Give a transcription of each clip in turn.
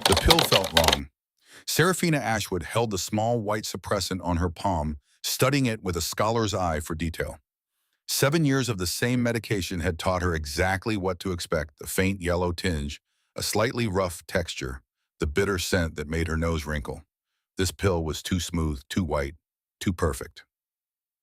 The pill felt wrong. Seraphina Ashwood held the small white suppressant on her palm, studying it with a scholar's eye for detail. 7 years of the same medication had taught her exactly what to expect: the faint yellow tinge, a slightly rough texture, the bitter scent that made her nose wrinkle. This pill was too smooth, too white, too perfect.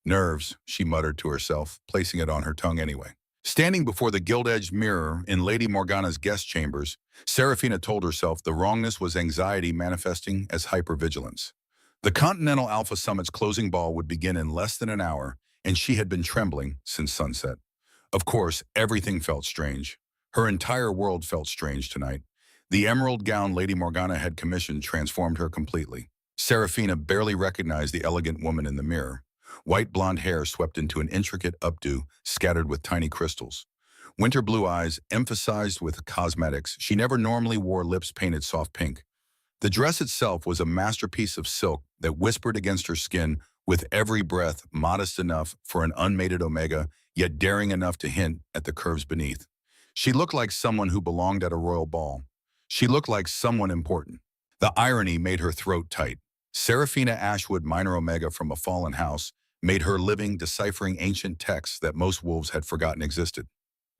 Nerves, she muttered to herself, placing it on her tongue anyway. Standing before the gilt-edged mirror in Lady Morgana's guest chambers, Seraphina told herself the wrongness was anxiety manifesting as hypervigilance. The Continental Alpha Summit's closing ball would begin in less than an hour, and she had been trembling since sunset. Of course, everything felt strange. Her entire world felt strange tonight. The emerald gown Lady Morgana had commissioned transformed her completely. Seraphina barely recognized the elegant woman in the mirror. White blonde hair swept into an intricate updo scattered with tiny crystals. Winter blue eyes emphasized with cosmetics. She never normally wore lips painted soft pink. The dress itself was a masterpiece of silk that whispered against her skin with every breath, modest enough for an unmated omega, yet daring enough to hint at the curves beneath. She looked like someone who belonged at a royal ball. She looked like someone important. The irony made her throat tight. Seraphina Ashwood, minor omega from a fallen house, made her living deciphering ancient texts that most wolves had forgotten existed.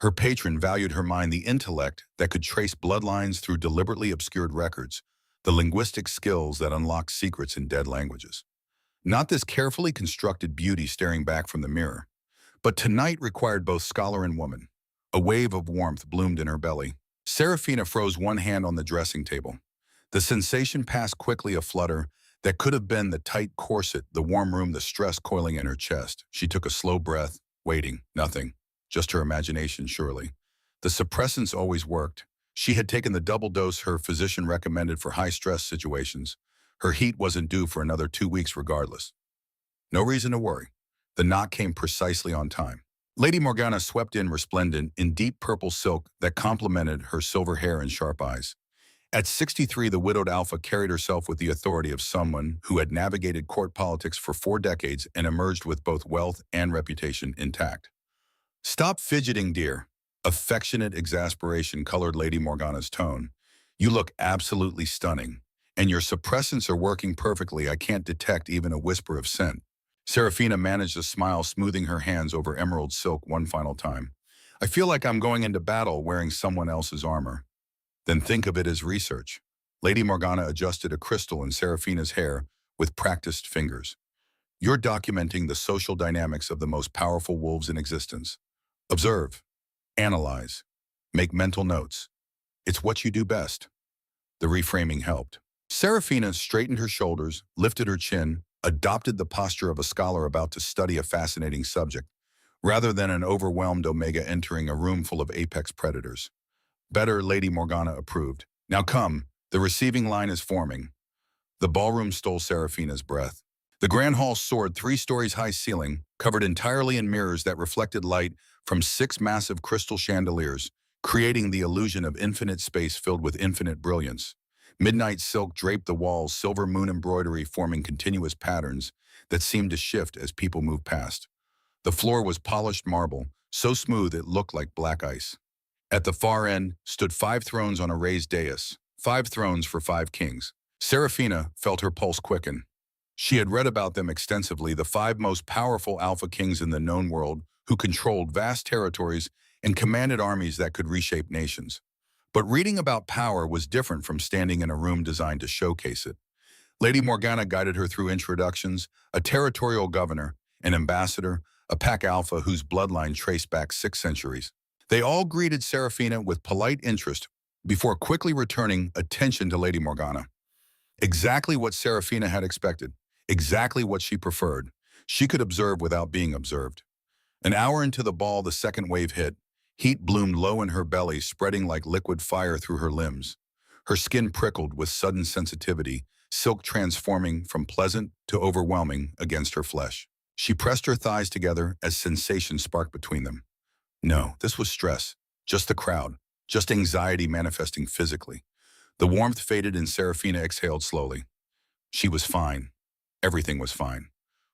Her patron valued her mind, the intellect that could trace bloodlines through deliberately obscured records, the linguistic skills that unlocked secrets in dead languages. Not this carefully constructed beauty staring back from the mirror. But tonight required both scholar and woman. A wave of warmth bloomed in her belly. Seraphina froze one hand on the dressing table. The sensation passed quickly, a flutter that could have been the tight corset, the warm room, the stress coiling in her chest. She took a slow breath, waiting, nothing. Just her imagination, surely. The suppressants always worked. She had taken the double dose her physician recommended for high-stress situations. Her heat wasn't due for another 2 weeks regardless. No reason to worry. The knock came precisely on time. Lady Morgana swept in resplendent in deep purple silk that complemented her silver hair and sharp eyes. At 63, the widowed Alpha carried herself with the authority of someone who had navigated court politics for 4 decades and emerged with both wealth and reputation intact. "Stop fidgeting, dear." Affectionate exasperation colored Lady Morgana's tone. "You look absolutely stunning, and your suppressants are working perfectly. I can't detect even a whisper of scent." Seraphina managed a smile, smoothing her hands over emerald silk one final time. "I feel like I'm going into battle wearing someone else's armor." "Then think of it as research." Lady Morgana adjusted a crystal in Seraphina's hair with practiced fingers. "You're documenting the social dynamics of the most powerful wolves in existence. Observe, analyze, make mental notes. It's what you do best." The reframing helped. Seraphina straightened her shoulders, lifted her chin, adopted the posture of a scholar about to study a fascinating subject, rather than an overwhelmed omega entering a room full of apex predators. "Better," Lady Morgana approved. "Now come, the receiving line is forming." The ballroom stole Seraphina's breath. The grand hall soared 3 stories high ceiling, covered entirely in mirrors that reflected light from 6 massive crystal chandeliers, creating the illusion of infinite space filled with infinite brilliance. Midnight silk draped the walls, silver moon embroidery forming continuous patterns that seemed to shift as people moved past. The floor was polished marble, so smooth it looked like black ice. At the far end stood 5 thrones on a raised dais, 5 thrones for 5 kings. Seraphina felt her pulse quicken. She had read about them extensively, the 5 most powerful alpha kings in the known world who controlled vast territories and commanded armies that could reshape nations. But reading about power was different from standing in a room designed to showcase it. Lady Morgana guided her through introductions: a territorial governor, an ambassador, a pack alpha whose bloodline traced back 6 centuries. They all greeted Seraphina with polite interest before quickly returning attention to Lady Morgana. Exactly what Seraphina had expected, exactly what she preferred. She could observe without being observed. An hour into the ball, the second wave hit. Heat bloomed low in her belly, spreading like liquid fire through her limbs. Her skin prickled with sudden sensitivity, silk transforming from pleasant to overwhelming against her flesh. She pressed her thighs together as sensation sparked between them. No, this was stress, just the crowd, just anxiety manifesting physically. The warmth faded and Seraphina exhaled slowly. She was fine. Everything was fine.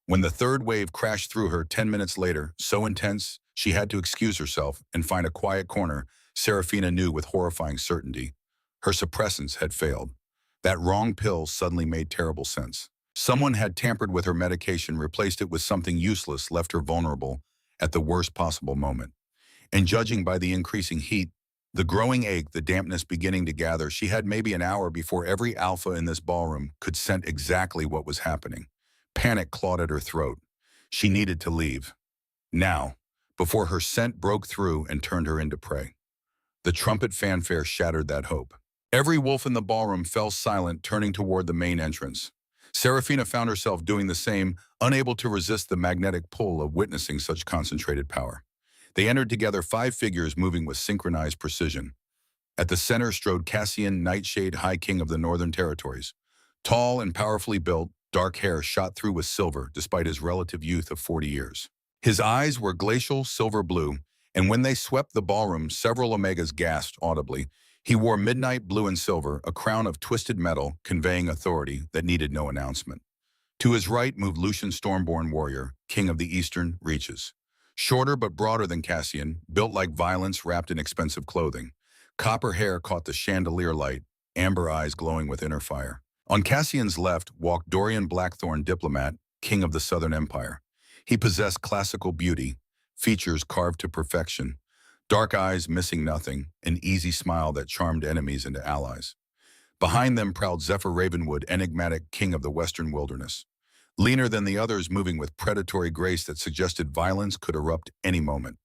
When the third wave crashed through her 10 minutes later, so intense, she had to excuse herself and find a quiet corner, Seraphina knew with horrifying certainty. Her suppressants had failed. That wrong pill suddenly made terrible sense. Someone had tampered with her medication, replaced it with something useless, left her vulnerable at the worst possible moment. And judging by the increasing heat, the growing ache, the dampness beginning to gather, she had maybe an hour before every alpha in this ballroom could sense exactly what was happening. Panic clawed at her throat. She needed to leave. Now, before her scent broke through and turned her into prey. The trumpet fanfare shattered that hope. Every wolf in the ballroom fell silent, turning toward the main entrance. Serafina found herself doing the same, unable to resist the magnetic pull of witnessing such concentrated power. They entered together, 5 figures moving with synchronized precision. At the center strode Cassian Nightshade, High King of the Northern Territories. Tall and powerfully built, dark hair shot through with silver despite his relative youth of 40 years. His eyes were glacial silver blue, and when they swept the ballroom, several Omegas gasped audibly. He wore midnight blue and silver, a crown of twisted metal conveying authority that needed no announcement. To his right moved Lucian Stormborn Warrior, King of the Eastern Reaches. Shorter but broader than Cassian, built like violence wrapped in expensive clothing. Copper hair caught the chandelier light, amber eyes glowing with inner fire. On Cassian's left walked Dorian Blackthorn Diplomat, King of the Southern Empire. He possessed classical beauty, features carved to perfection, dark eyes missing nothing, an easy smile that charmed enemies into allies. Behind them prowled Zephyr Ravenwood, enigmatic King of the Western Wilderness. Leaner than the others, moving with predatory grace that suggested violence could erupt any moment.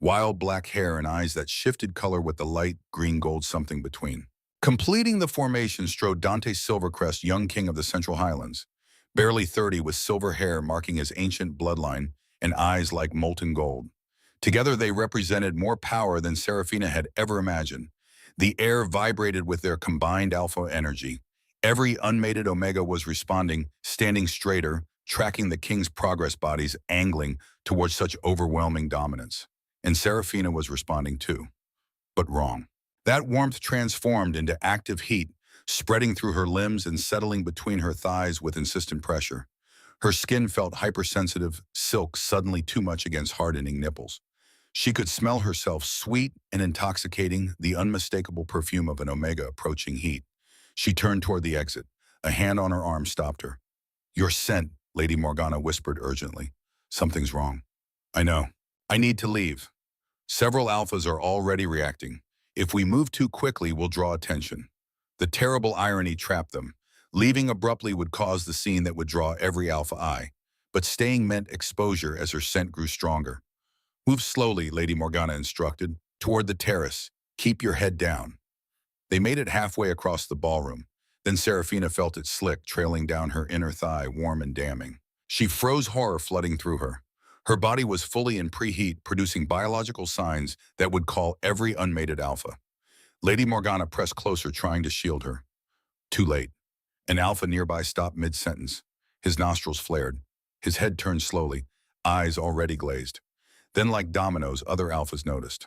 Wild black hair and eyes that shifted color with the light green-gold something between. Completing the formation strode Dante Silvercrest, young King of the Central Highlands. Barely 30, with silver hair marking his ancient bloodline and eyes like molten gold. Together they represented more power than Serafina had ever imagined. The air vibrated with their combined alpha energy. Every unmated Omega was responding, standing straighter, tracking the king's progress, bodies angling towards such overwhelming dominance. And Serafina was responding too, but wrong. That warmth transformed into active heat, spreading through her limbs and settling between her thighs with insistent pressure. Her skin felt hypersensitive, silk suddenly too much against hardening nipples. She could smell herself, sweet and intoxicating, the unmistakable perfume of an Omega approaching heat. She turned toward the exit. A hand on her arm stopped her. "Your scent," Lady Morgana whispered urgently. "Something's wrong." "I know. I need to leave. Several alphas are already reacting. If we move too quickly, we'll draw attention." The terrible irony trapped them. Leaving abruptly would cause the scene that would draw every alpha eye. But staying meant exposure as her scent grew stronger. "Move slowly," Lady Morgana instructed, "toward the terrace. Keep your head down." They made it halfway across the ballroom. Then Serafina felt it slick, trailing down her inner thigh, warm and damning. She froze, horror flooding through her. Her body was fully in preheat, producing biological signs that would call every unmated alpha. Lady Morgana pressed closer, trying to shield her. Too late. An alpha nearby stopped mid-sentence. His nostrils flared. His head turned slowly, eyes already glazed. Then, like dominoes, other alphas noticed.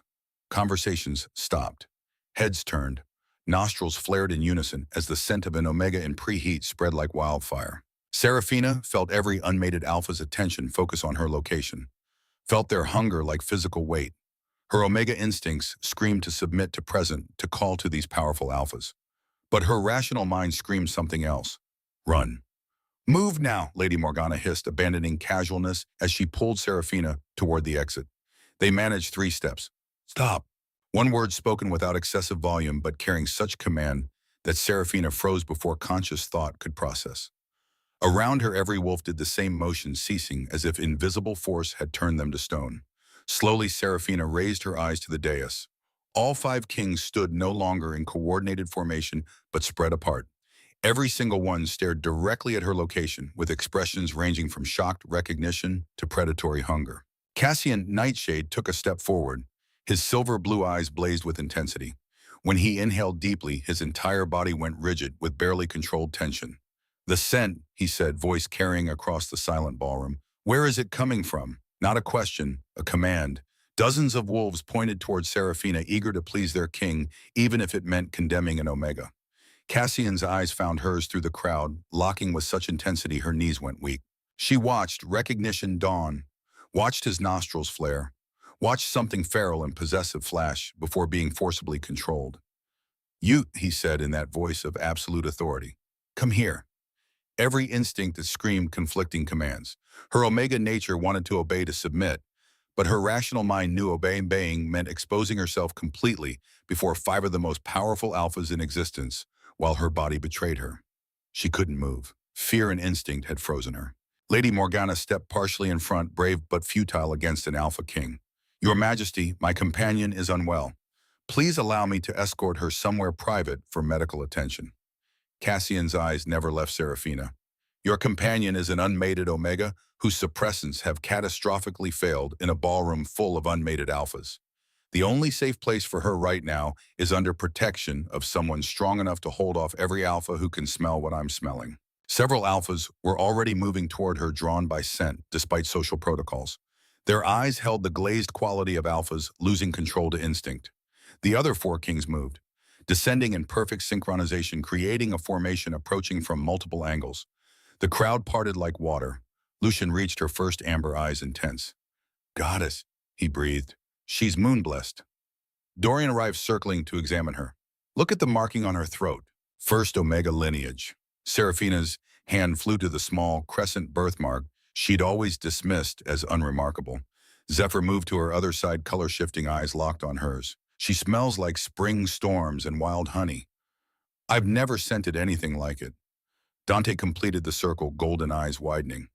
Conversations stopped. Heads turned. Nostrils flared in unison as the scent of an Omega in preheat spread like wildfire. Serafina felt every unmated alpha's attention focus on her location. Felt their hunger like physical weight. Her Omega instincts screamed to submit, to present, to call to these powerful alphas. But her rational mind screamed something else. Run. "Move now," Lady Morgana hissed, abandoning casualness as she pulled Serafina toward the exit. They managed 3 steps. "Stop." One word spoken without excessive volume but carrying such command that Serafina froze before conscious thought could process. Around her, every wolf did the same motion, ceasing as if invisible force had turned them to stone. Slowly, Serafina raised her eyes to the dais. All 5 kings stood no longer in coordinated formation but spread apart. Every single one stared directly at her location, with expressions ranging from shocked recognition to predatory hunger. Cassian Nightshade took a step forward. His silver blue eyes blazed with intensity. When he inhaled deeply, his entire body went rigid with barely controlled tension. "The scent," he said, voice carrying across the silent ballroom. "Where is it coming from?" Not a question, a command. Dozens of wolves pointed towards Serafina, eager to please their king, even if it meant condemning an Omega. Cassian's eyes found hers through the crowd, locking with such intensity her knees went weak. She watched recognition dawn, watched his nostrils flare, watched something feral and possessive flash before being forcibly controlled. You, he said in that voice of absolute authority. Come here. Every instinct that screamed conflicting commands. Her Omega nature wanted to obey to submit, but her rational mind knew obeying meant exposing herself completely before five of the most powerful alphas in existence, while her body betrayed her. She couldn't move. Fear and instinct had frozen her. Lady Morgana stepped partially in front, brave but futile against an Alpha King. Your Majesty, my companion is unwell. Please allow me to escort her somewhere private for medical attention. Cassian's eyes never left Seraphina. Your companion is an unmated Omega whose suppressants have catastrophically failed in a ballroom full of unmated alphas. The only safe place for her right now is under protection of someone strong enough to hold off every alpha who can smell what I'm smelling. Several alphas were already moving toward her, drawn by scent, despite social protocols. Their eyes held the glazed quality of alphas, losing control to instinct. The other four kings moved, descending in perfect synchronization, creating a formation approaching from multiple angles. The crowd parted like water. Lucian reached her first amber eyes intense. Goddess, he breathed. She's moon-blessed. Dorian arrived circling to examine her. Look at the marking on her throat. First Omega lineage. Seraphina's hand flew to the small crescent birthmark she'd always dismissed as unremarkable. Zephyr moved to her other side, color-shifting eyes locked on hers. She smells like spring storms and wild honey. I've never scented anything like it. Dante completed the circle, golden eyes widening.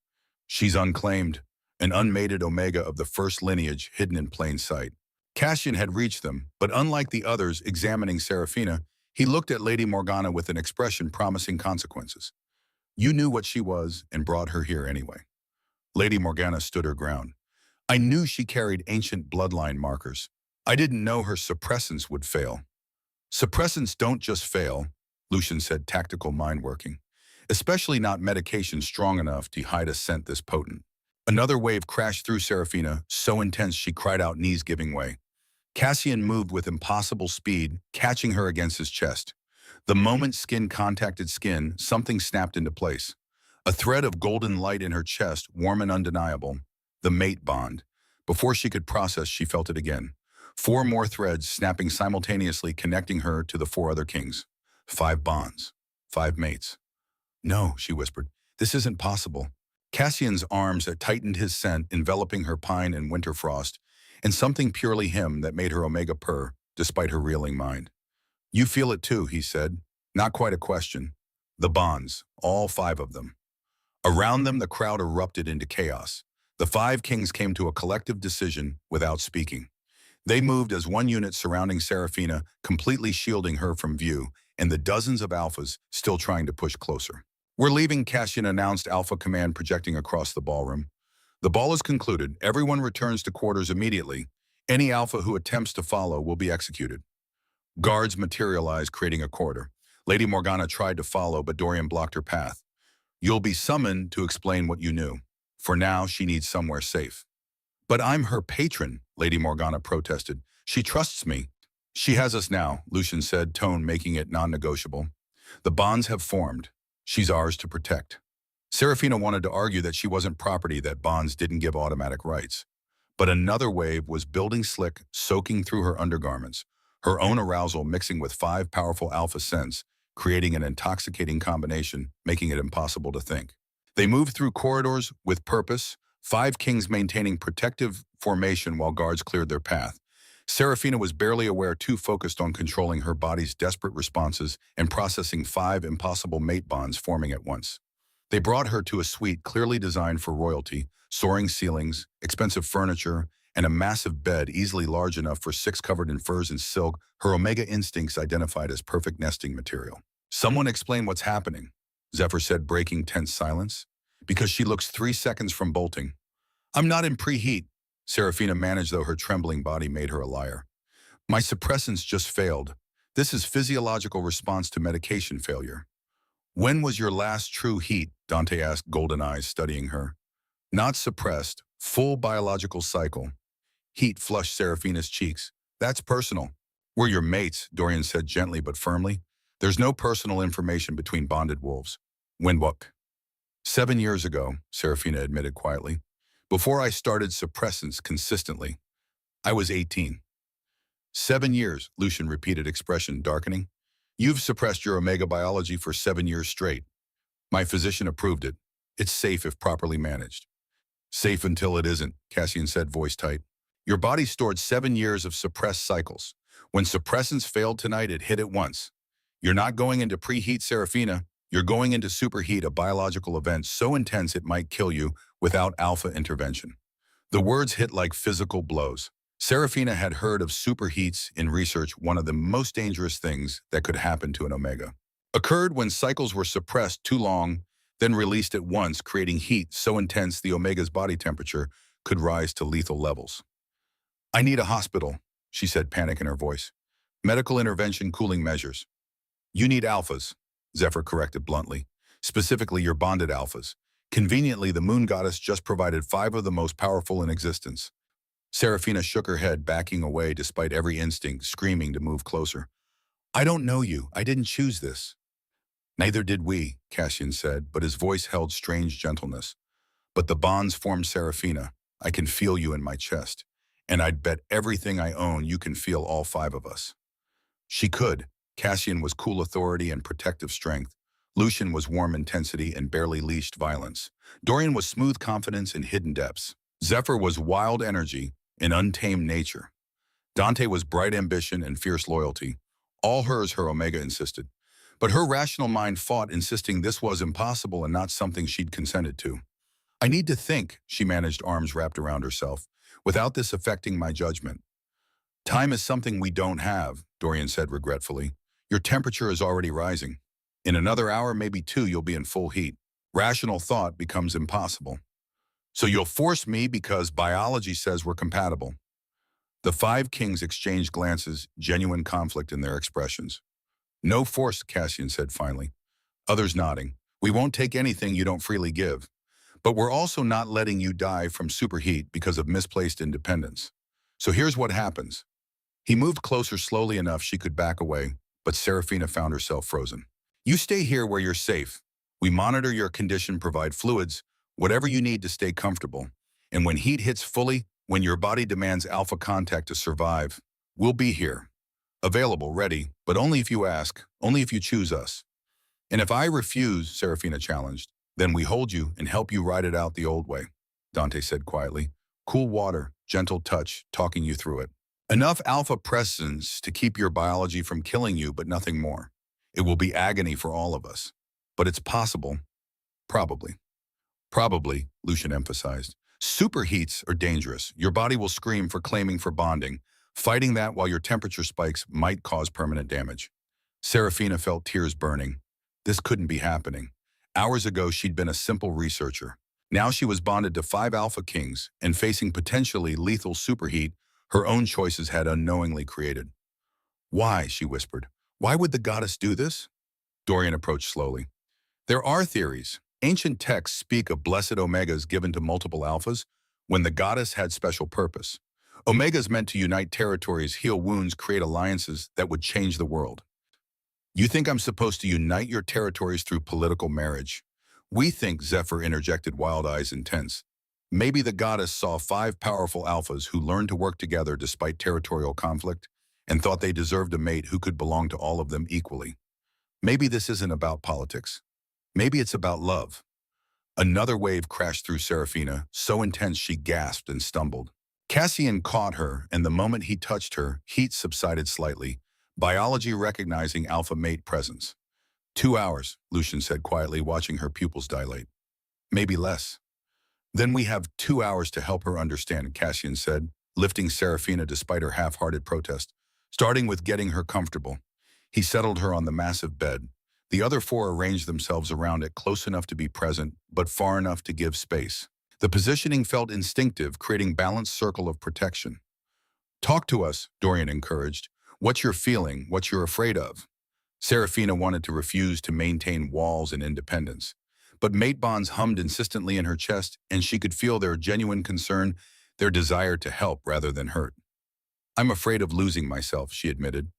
She's unclaimed, an unmated Omega of the first lineage hidden in plain sight. Cassian had reached them, but unlike the others examining Seraphina, he looked at Lady Morgana with an expression promising consequences. You knew what she was and brought her here anyway. Lady Morgana stood her ground. I knew she carried ancient bloodline markers. I didn't know her suppressants would fail. Suppressants don't just fail, Lucian said, tactical mind working. Especially not medication strong enough to hide a scent this potent. Another wave crashed through Seraphina, so intense she cried out, knees giving way. Cassian moved with impossible speed, catching her against his chest. The moment skin contacted skin, something snapped into place. A thread of golden light in her chest, warm and undeniable. The mate bond. Before she could process, she felt it again. 4 more threads snapping simultaneously, connecting her to the 4 other kings. 5 bonds. 5 mates. No, she whispered. This isn't possible. Cassian's arms had tightened his scent, enveloping her pine and winter frost, and something purely him that made her Omega purr, despite her reeling mind. You feel it too, he said. Not quite a question. The bonds, all 5 of them. Around them, the crowd erupted into chaos. The 5 kings came to a collective decision without speaking. They moved as one unit surrounding Seraphina, completely shielding her from view, and the dozens of alphas still trying to push closer. We're leaving, Cassian announced, Alpha Command projecting across the ballroom. The ball is concluded. Everyone returns to quarters immediately. Any alpha who attempts to follow will be executed. Guards materialized, creating a corridor. Lady Morgana tried to follow, but Dorian blocked her path. You'll be summoned to explain what you knew. For now, she needs somewhere safe. But I'm her patron, Lady Morgana protested. She trusts me. She has us now, Lucian said, tone making it non-negotiable. The bonds have formed. She's ours to protect. Seraphina wanted to argue that she wasn't property, that bonds didn't give automatic rights. But another wave was building slick, soaking through her undergarments, her own arousal mixing with 5 powerful alpha scents, creating an intoxicating combination, making it impossible to think. They moved through corridors with purpose, 5 kings maintaining protective formation while guards cleared their path. Seraphina was barely aware, too focused on controlling her body's desperate responses and processing 5 impossible mate bonds forming at once. They brought her to a suite clearly designed for royalty, soaring ceilings, expensive furniture, and a massive bed easily large enough for 6 covered in furs and silk, her Omega instincts identified as perfect nesting material. Someone explain what's happening, Zephyr said, breaking tense silence. Because she looks 3 seconds from bolting. I'm not in preheat, Seraphina managed, though her trembling body made her a liar. My suppressants just failed. This is physiological response to medication failure. When was your last true heat? Dante asked, golden eyes studying her. Not suppressed, full biological cycle. Heat flushed Seraphina's cheeks. That's personal. We're your mates, Dorian said gently but firmly. There's no personal information between bonded wolves. Windwalk. 7 years ago, Seraphina admitted quietly. Before I started suppressants consistently, I was 18. 7 years, Lucian repeated, expression darkening. You've suppressed your omega biology for 7 years straight. My physician approved it. It's safe if properly managed. Safe until it isn't, Cassian said, voice tight. Your body stored 7 years of suppressed cycles. When suppressants failed tonight, it hit at once. You're not going into preheat, Serafina. You're going into superheat, a biological event so intense it might kill you without alpha intervention. The words hit like physical blows. Serafina had heard of superheats in research. One of the most dangerous things that could happen to an omega occurred when cycles were suppressed too long, then released at once, creating heat so intense the omega's body temperature could rise to lethal levels. I need a hospital, she said, panic in her voice. Medical intervention, cooling measures. You need alphas, Zephyr corrected bluntly. Specifically, your bonded alphas. Conveniently, the moon goddess just provided 5 of the most powerful in existence. Serafina shook her head, backing away despite every instinct, screaming to move closer. I don't know you. I didn't choose this. Neither did we, Cassian said, but his voice held strange gentleness. But the bonds formed, Serafina. I can feel you in my chest. And I'd bet everything I own you can feel all 5 of us. She could. Cassian was cool authority and protective strength. Lucian was warm intensity and barely leashed violence. Dorian was smooth confidence and hidden depths. Zephyr was wild energy and untamed nature. Dante was bright ambition and fierce loyalty. All hers, her omega insisted. But her rational mind fought, insisting this was impossible and not something she'd consented to. I need to think, she managed, arms wrapped around herself, without this affecting my judgment. Time is something we don't have, Dorian said regretfully. Your temperature is already rising. In another hour, maybe 2, you'll be in full heat. Rational thought becomes impossible. So you'll force me because biology says we're compatible. The 5 kings exchanged glances, genuine conflict in their expressions. No force, Cassian said finally. Others nodding. We won't take anything you don't freely give. But we're also not letting you die from superheat because of misplaced independence. So here's what happens. He moved closer slowly enough she could back away, but Serafina found herself frozen. You stay here where you're safe. We monitor your condition, provide fluids, whatever you need to stay comfortable. And when heat hits fully, when your body demands alpha contact to survive, we'll be here. Available, ready, but only if you ask, only if you choose us. And if I refuse, Serafina challenged, then we hold you and help you ride it out the old way, Dante said quietly. Cool water, gentle touch, talking you through it. Enough alpha presence to keep your biology from killing you, but nothing more. It will be agony for all of us. But it's possible. Probably. Probably, Lucian emphasized. Superheats are dangerous. Your body will scream for claiming for bonding. Fighting that while your temperature spikes might cause permanent damage. Serafina felt tears burning. This couldn't be happening. Hours ago, she'd been a simple researcher. Now she was bonded to 5 alpha kings and facing potentially lethal superheat her own choices had unknowingly created. Why, she whispered. Why would the goddess do this? Dorian approached slowly. There are theories. Ancient texts speak of blessed omegas given to multiple alphas when the goddess had special purpose. Omegas meant to unite territories, heal wounds, create alliances that would change the world. You think I'm supposed to unite your territories through political marriage? We think, Zephyr interjected, wild eyes intense. Maybe the goddess saw 5 powerful alphas who learned to work together despite territorial conflict and thought they deserved a mate who could belong to all of them equally. Maybe this isn't about politics. Maybe it's about love. Another wave crashed through Serafina, so intense she gasped and stumbled. Cassian caught her, and the moment he touched her, heat subsided slightly, biology recognizing alpha mate presence. 2 hours, Lucian said quietly, watching her pupils dilate. Maybe less. Then we have 2 hours to help her understand, Cassian said, lifting Serafina despite her half-hearted protest, starting with getting her comfortable. He settled her on the massive bed. The other 4 arranged themselves around it, close enough to be present, but far enough to give space. The positioning felt instinctive, creating balanced circle of protection. Talk to us, Dorian encouraged. What you're feeling, what you're afraid of. Serafina wanted to refuse to maintain walls and independence. But mate bonds hummed insistently in her chest, and she could feel their genuine concern, their desire to help rather than hurt. I'm afraid of losing myself, she admitted.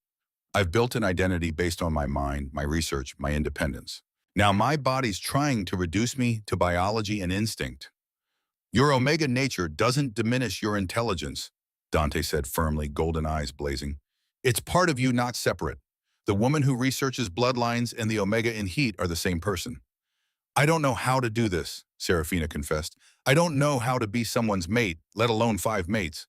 I've built an identity based on my mind, my research, my independence. Now my body's trying to reduce me to biology and instinct. Your omega nature doesn't diminish your intelligence, Dante said firmly, golden eyes blazing. It's part of you, not separate. The woman who researches bloodlines and the Omega in heat are the same person. I don't know how to do this, Serafina confessed. I don't know how to be someone's mate, let alone 5 mates.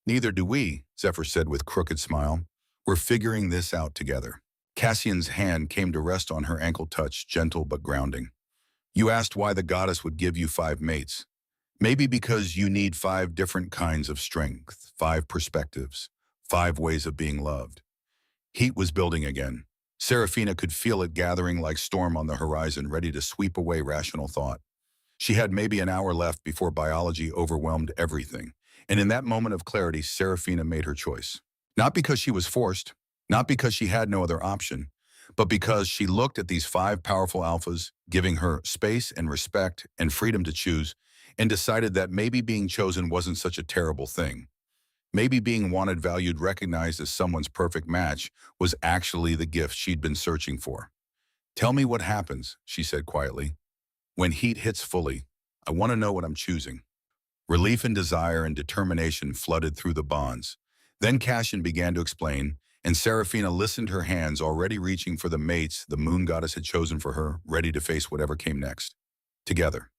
Neither do we, Zephyr said with crooked smile. We're figuring this out together. Cassian's hand came to rest on her ankle touch, gentle but grounding. You asked why the goddess would give you 5 mates. Maybe because you need 5 different kinds of strength, 5 perspectives, 5 ways of being loved. Heat was building again. Serafina could feel it gathering like storm on the horizon, ready to sweep away rational thought. She had maybe an hour left before biology overwhelmed everything. And in that moment of clarity, Serafina made her choice. Not because she was forced, not because she had no other option, but because she looked at these 5 powerful alphas, giving her space and respect and freedom to choose, and decided that maybe being chosen wasn't such a terrible thing. Maybe being wanted, valued, recognized as someone's perfect match was actually the gift she'd been searching for. Tell me what happens, she said quietly. When heat hits fully, I want to know what I'm choosing. Relief and desire and determination flooded through the bonds. Then Cassian began to explain, and Serafina listened, her hands already reaching for the mates the moon goddess had chosen for her, ready to face whatever came next. Together.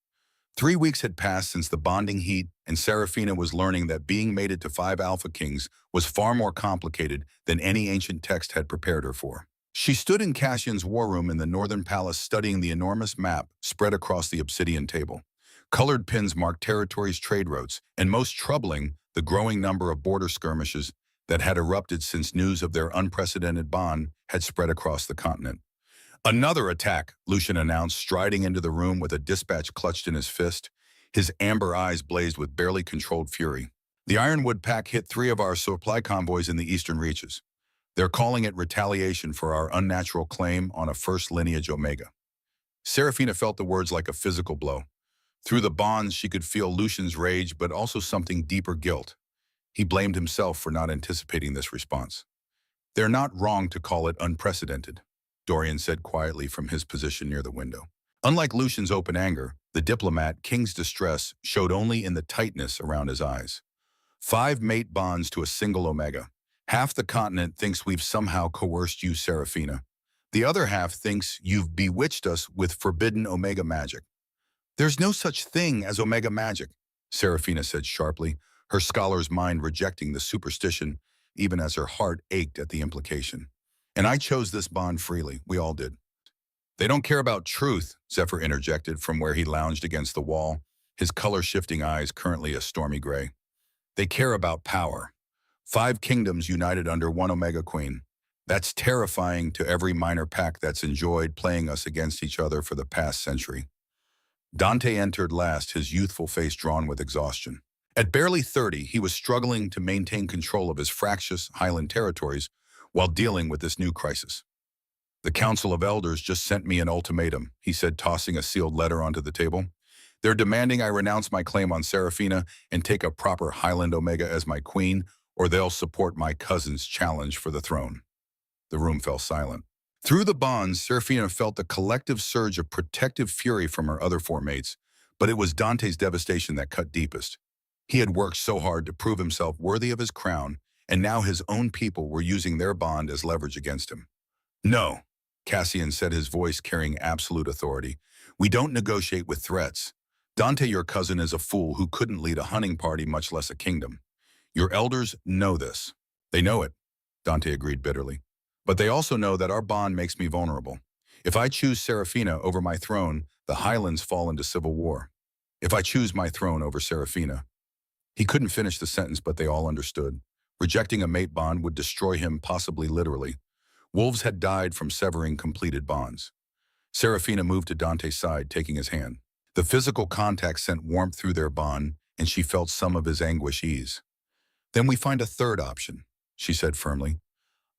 3 weeks had passed since the bonding heat, and Serafina was learning that being mated to 5 Alpha Kings was far more complicated than any ancient text had prepared her for. She stood in Cassian's war room in the northern palace studying the enormous map spread across the obsidian table. Colored pins marked territories, trade routes, and most troubling, the growing number of border skirmishes that had erupted since news of their unprecedented bond had spread across the continent. Another attack, Lucian announced, striding into the room with a dispatch clutched in his fist. His amber eyes blazed with barely controlled fury. The Ironwood Pack hit 3 of our supply convoys in the eastern reaches. They're calling it retaliation for our unnatural claim on a first lineage Omega. Serafina felt the words like a physical blow. Through the bonds, she could feel Lucian's rage, but also something deeper, guilt. He blamed himself for not anticipating this response. They're not wrong to call it unprecedented, Dorian said quietly from his position near the window. Unlike Lucian's open anger, the diplomat, King's distress, showed only in the tightness around his eyes. 5 mate bonds to a single Omega. Half the continent thinks we've somehow coerced you, Serafina. The other half thinks you've bewitched us with forbidden Omega magic. There's no such thing as Omega magic, Serafina said sharply, her scholar's mind rejecting the superstition, even as her heart ached at the implication. And I chose this bond freely, we all did. They don't care about truth, Zephyr interjected from where he lounged against the wall, his color-shifting eyes currently a stormy gray. They care about power. 5 kingdoms united under 1 Omega Queen. That's terrifying to every minor pack that's enjoyed playing us against each other for the past century. Dante entered last, his youthful face drawn with exhaustion. At barely 30, he was struggling to maintain control of his fractious Highland territories while dealing with this new crisis. The Council of Elders just sent me an ultimatum, he said, tossing a sealed letter onto the table. They're demanding I renounce my claim on Serafina and take a proper Highland Omega as my queen, or they'll support my cousin's challenge for the throne. The room fell silent. Through the bonds, Serafina felt the collective surge of protective fury from her other 4 mates, but it was Dante's devastation that cut deepest. He had worked so hard to prove himself worthy of his crown, and now his own people were using their bond as leverage against him. No, Cassian said, his voice carrying absolute authority. We don't negotiate with threats. Dante, your cousin, is a fool who couldn't lead a hunting party, much less a kingdom. Your elders know this. They know it, Dante agreed bitterly. But they also know that our bond makes me vulnerable. If I choose Serafina over my throne, the Highlands fall into civil war. If I choose my throne over Serafina. He couldn't finish the sentence, but they all understood. Rejecting a mate bond would destroy him, possibly literally. Wolves had died from severing completed bonds. Serafina moved to Dante's side, taking his hand. The physical contact sent warmth through their bond, and she felt some of his anguish ease. Then we find a third option, she said firmly.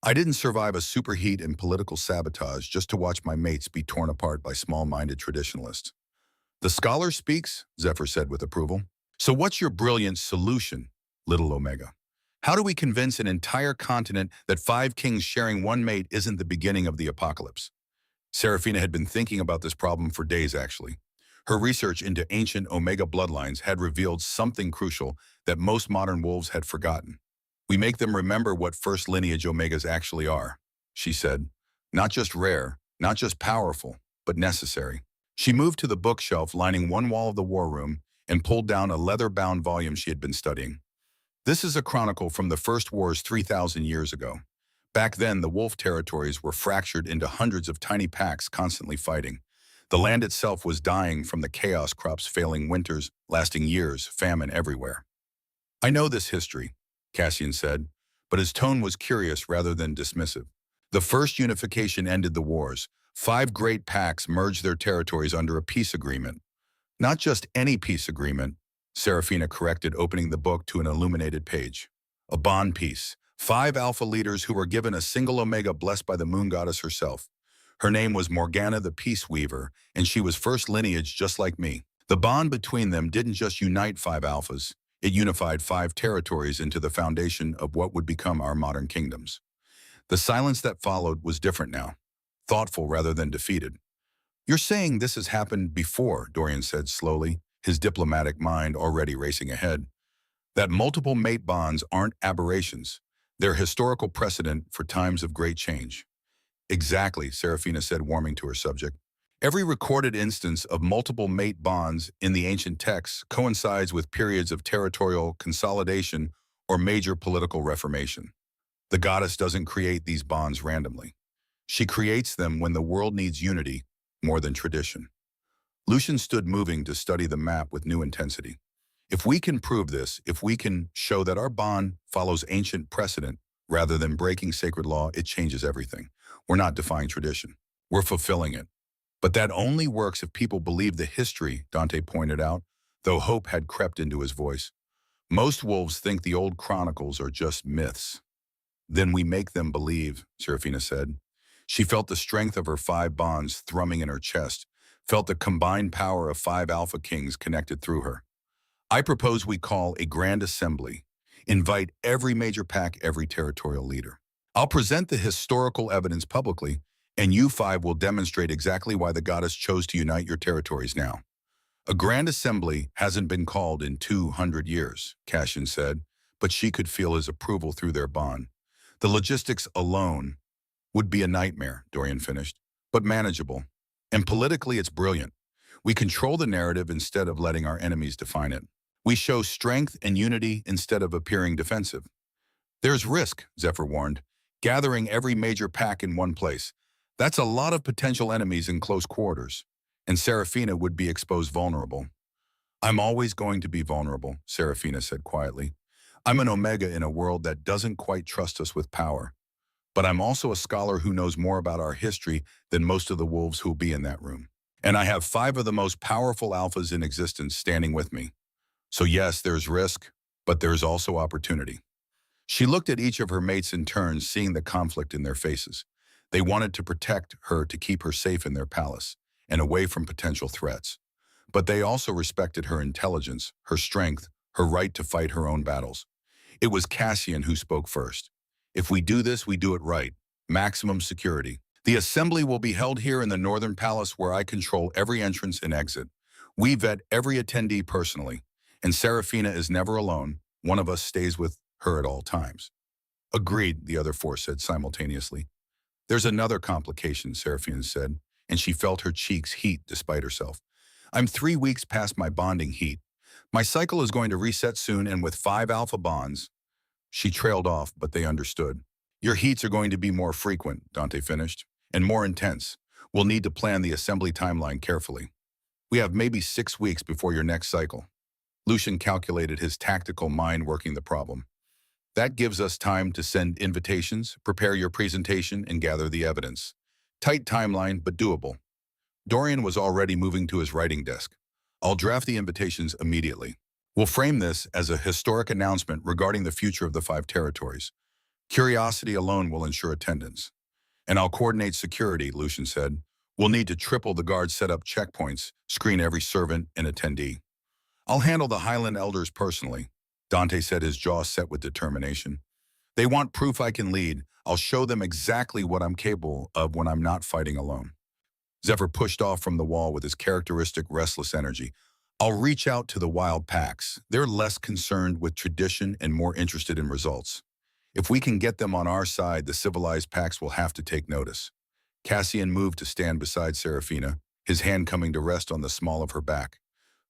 I didn't survive a superheat and political sabotage just to watch my mates be torn apart by small-minded traditionalists. The scholar speaks, Zephyr said with approval. So what's your brilliant solution, little Omega? How do we convince an entire continent that 5 kings sharing 1 mate isn't the beginning of the apocalypse? Serafina had been thinking about this problem for days, actually. Her research into ancient Omega bloodlines had revealed something crucial that most modern wolves had forgotten. We make them remember what first lineage Omegas actually are. she said. Not just rare, not just powerful, but necessary. She moved to the bookshelf lining one wall of the war room and pulled down a leather-bound volume she had been studying. This is a chronicle from the First Wars 3,000 years ago. Back then, the wolf territories were fractured into hundreds of tiny packs constantly fighting. The land itself was dying from the chaos, crops failing, winters lasting years, famine everywhere. I know this history, Cassian said, but his tone was curious rather than dismissive. The first unification ended the wars. 5 great packs merged their territories under a peace agreement. Not just any peace agreement, Serafina corrected, opening the book to an illuminated page. A bond peace. 5 alpha leaders who were given a single omega blessed by the moon goddess herself. Her name was Morgana the Peace Weaver, and she was first lineage just like me. The bond between them didn't just unite 5 alphas, it unified 5 territories into the foundation of what would become our modern kingdoms. The silence that followed was different now, thoughtful rather than defeated. You're saying this has happened before, Dorian said slowly, his diplomatic mind already racing ahead. That multiple mate bonds aren't aberrations. They're historical precedent for times of great change. Exactly, Serafina said, warming to her subject. Every recorded instance of multiple mate bonds in the ancient texts coincides with periods of territorial consolidation or major political reformation. The goddess doesn't create these bonds randomly. She creates them when the world needs unity more than tradition. Lucian stood moving to study the map with new intensity. If we can prove this, if we can show that our bond follows ancient precedent rather than breaking sacred law, it changes everything. We're not defying tradition. We're fulfilling it. But that only works if people believe the history, Dante pointed out, though hope had crept into his voice. Most wolves think the old chronicles are just myths. Then we make them believe, Serafina said. She felt the strength of her 5 bonds thrumming in her chest, felt the combined power of 5 alpha kings connected through her. I propose we call a grand assembly. Invite every major pack, every territorial leader. I'll present the historical evidence publicly, and you 5 will demonstrate exactly why the goddess chose to unite your territories now. A grand assembly hasn't been called in 200 years, Cassian said, but she could feel his approval through their bond. The logistics alone would be a nightmare, Dorian finished, but manageable. And politically, it's brilliant. We control the narrative instead of letting our enemies define it. We show strength and unity instead of appearing defensive. There's risk, Zephyr warned, gathering every major pack in one place. That's a lot of potential enemies in close quarters, and Serafina would be exposed vulnerable. I'm always going to be vulnerable, Serafina said quietly. I'm an omega in a world that doesn't quite trust us with power. But I'm also a scholar who knows more about our history than most of the wolves who'll be in that room. And I have 5 of the most powerful alphas in existence standing with me. So yes, there's risk, but there's also opportunity. She looked at each of her mates in turn, seeing the conflict in their faces. They wanted to protect her, to keep her safe in their palace and away from potential threats. But they also respected her intelligence, her strength, her right to fight her own battles. It was Cassian who spoke first. If we do this, we do it right. Maximum security. The assembly will be held here in the Northern Palace, where I control every entrance and exit. We vet every attendee personally, and Serafina is never alone. One of us stays with her at all times. Agreed, the other 4 said simultaneously. There's another complication, Serafina said, and she felt her cheeks heat despite herself. I'm 3 weeks past my bonding heat. My cycle is going to reset soon, and with 5 alpha bonds. She trailed off, but they understood. Your heats are going to be more frequent, Dante finished, and more intense. We'll need to plan the assembly timeline carefully. We have maybe 6 weeks before your next cycle. Lucian calculated, his tactical mind working the problem. That gives us time to send invitations, prepare your presentation, and gather the evidence. Tight timeline, but doable. Dorian was already moving to his writing desk. I'll draft the invitations immediately. We'll frame this as a historic announcement regarding the future of the 5 territories. Curiosity alone will ensure attendance. And I'll coordinate security, Lucian said. We'll need to triple the guards, set up checkpoints, screen every servant and attendee. I'll handle the Highland elders personally, Dante said, his jaw set with determination. They want proof I can lead. I'll show them exactly what I'm capable of when I'm not fighting alone. Zephyr pushed off from the wall with his characteristic restless energy. I'll reach out to the wild packs. They're less concerned with tradition and more interested in results. If we can get them on our side, the civilized packs will have to take notice. Cassian moved to stand beside Seraphina, his hand coming to rest on the small of her back.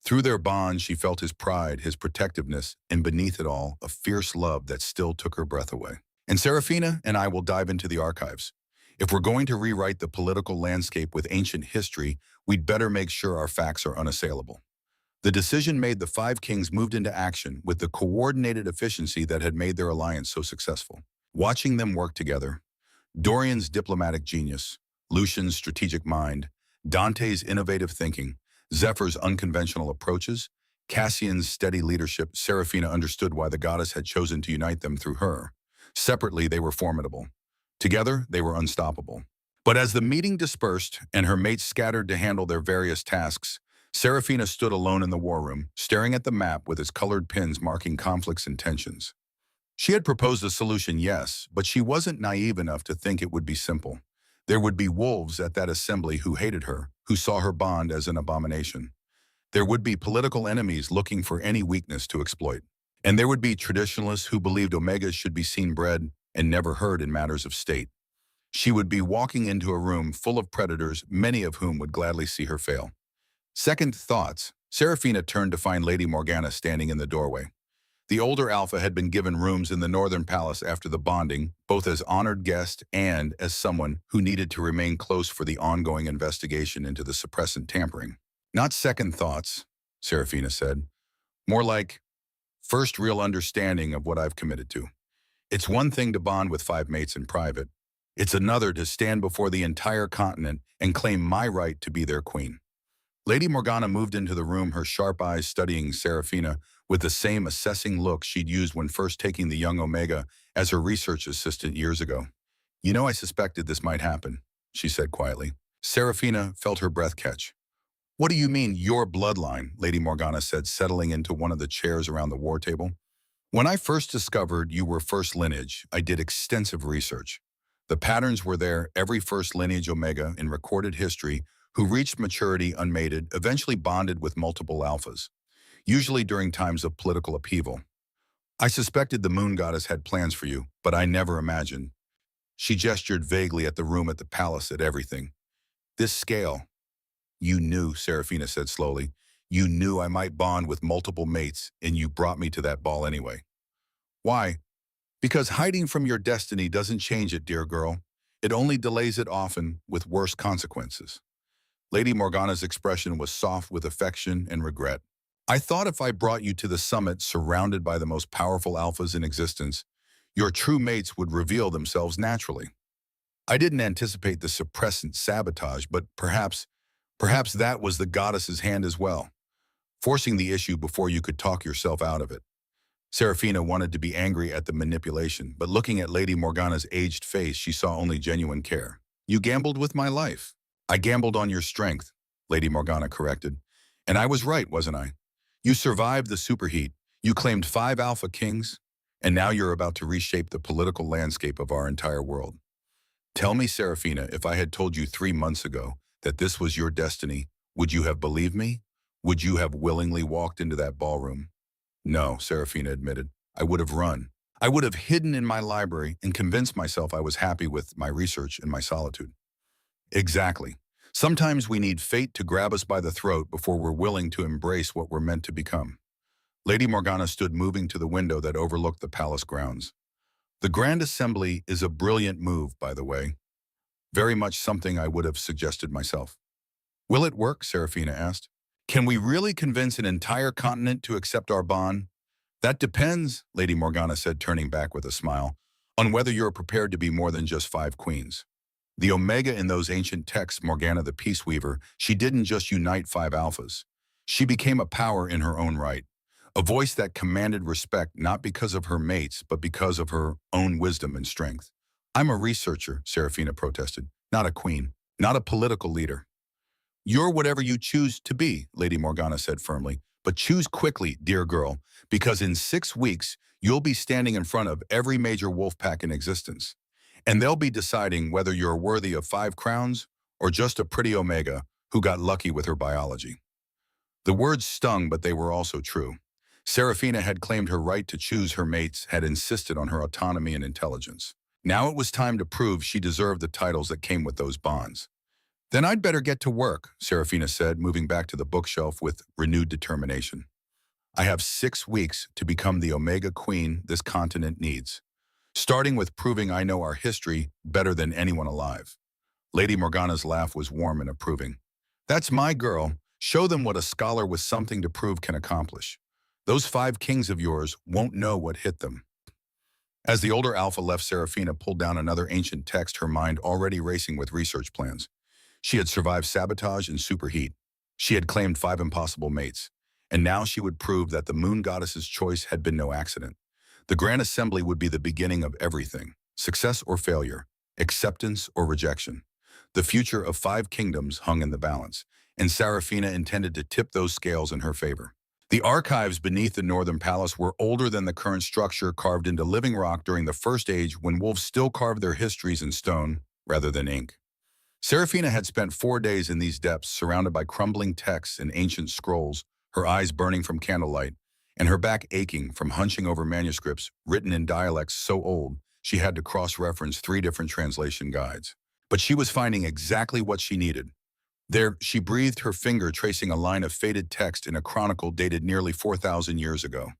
Through their bond, she felt his pride, his protectiveness, and beneath it all, a fierce love that still took her breath away. And Seraphina and I will dive into the archives. If we're going to rewrite the political landscape with ancient history, we'd better make sure our facts are unassailable. The decision made, the five kings moved into action with the coordinated efficiency that had made their alliance so successful. Watching them work together, Dorian's diplomatic genius, Lucian's strategic mind, Dante's innovative thinking, Zephyr's unconventional approaches, Cassian's steady leadership, Seraphina understood why the goddess had chosen to unite them through her. Separately, they were formidable. Together, they were unstoppable. But as the meeting dispersed and her mates scattered to handle their various tasks, Seraphina stood alone in the war room, staring at the map with its colored pins marking conflicts and tensions. She had proposed a solution, yes, but she wasn't naive enough to think it would be simple. There would be wolves at that assembly who hated her, who saw her bond as an abomination. There would be political enemies looking for any weakness to exploit. And there would be traditionalists who believed omegas should be seen bred and never heard in matters of state. She would be walking into a room full of predators, many of whom would gladly see her fail. Second thoughts, Seraphina turned to find Lady Morgana standing in the doorway. The older Alpha had been given rooms in the Northern Palace after the bonding, both as honored guest and as someone who needed to remain close for the ongoing investigation into the suppressant tampering. Not second thoughts, Seraphina said. More like first real understanding of what I've committed to. It's one thing to bond with five mates in private. It's another to stand before the entire continent and claim my right to be their queen. Lady Morgana moved into the room, her sharp eyes studying Seraphina with the same assessing look she'd used when first taking the young Omega as her research assistant years ago. You know, I suspected this might happen, she said quietly. Seraphina felt her breath catch. What do you mean, your bloodline? Lady Morgana said, settling into one of the chairs around the war table. When I first discovered you were first lineage, I did extensive research. The patterns were there. Every first lineage Omega in recorded history who reached maturity unmated eventually bonded with multiple alphas, usually during times of political upheaval. I suspected the moon goddess had plans for you, but I never imagined. She gestured vaguely at the room at the palace, at everything. This scale. You knew, Seraphina said slowly. You knew I might bond with multiple mates, and you brought me to that ball anyway. Why? Because hiding from your destiny doesn't change it, dear girl. It only delays it, often with worse consequences. Lady Morgana's expression was soft with affection and regret. I thought if I brought you to the summit surrounded by the most powerful alphas in existence, your true mates would reveal themselves naturally. I didn't anticipate the suppressant sabotage, but perhaps that was the goddess's hand as well, forcing the issue before you could talk yourself out of it. Seraphina wanted to be angry at the manipulation, but looking at Lady Morgana's aged face, she saw only genuine care. You gambled with my life. I gambled on your strength, Lady Morgana corrected. And I was right, wasn't I? You survived the superheat. You claimed 5 Alpha Kings, and now you're about to reshape the political landscape of our entire world. Tell me, Seraphina, if I had told you 3 months ago that this was your destiny, would you have believed me? Would you have willingly walked into that ballroom? No, Seraphina admitted. I would have run. I would have hidden in my library and convinced myself I was happy with my research and my solitude. Exactly. Sometimes we need fate to grab us by the throat before we're willing to embrace what we're meant to become. Lady Morgana stood, moving to the window that overlooked the palace grounds. The Grand Assembly is a brilliant move, by the way. Very much something I would have suggested myself. Will it work? Seraphina asked. Can we really convince an entire continent to accept our bond? That depends, Lady Morgana said, turning back with a smile, on whether you're prepared to be more than just 5 queens. The Omega in those ancient texts, Morgana the Peace Weaver, she didn't just unite 5 alphas. She became a power in her own right, a voice that commanded respect not because of her mates, but because of her own wisdom and strength. I'm a researcher, Seraphina protested, not a queen, not a political leader. You're whatever you choose to be, Lady Morgana said firmly, but choose quickly, dear girl, because in 6 weeks, you'll be standing in front of every major wolf pack in existence. And they'll be deciding whether you're worthy of 5 crowns or just a pretty Omega who got lucky with her biology. The words stung, but they were also true. Serafina had claimed her right to choose her mates, had insisted on her autonomy and intelligence. Now it was time to prove she deserved the titles that came with those bonds. Then I'd better get to work, Serafina said, moving back to the bookshelf with renewed determination. I have 6 weeks to become the Omega Queen this continent needs, starting with proving I know our history better than anyone alive. Lady Morgana's laugh was warm and approving. That's my girl. Show them what a scholar with something to prove can accomplish. Those 5 kings of yours won't know what hit them. As the older Alpha left, Serafina pulled down another ancient text, her mind already racing with research plans. She had survived sabotage and superheat. She had claimed 5 impossible mates. And now she would prove that the moon goddess's choice had been no accident. The Grand Assembly would be the beginning of everything, success or failure, acceptance or rejection. The future of 5 kingdoms hung in the balance, and Serafina intended to tip those scales in her favor. The archives beneath the Northern Palace were older than the current structure, carved into living rock during the First Age, when wolves still carved their histories in stone rather than ink. Serafina had spent 4 days in these depths, surrounded by crumbling texts and ancient scrolls, her eyes burning from candlelight, and her back aching from hunching over manuscripts written in dialects so old she had to cross-reference 3 different translation guides. But she was finding exactly what she needed. There, she breathed, her finger tracing a line of faded text in a chronicle dated nearly 4,000 years ago.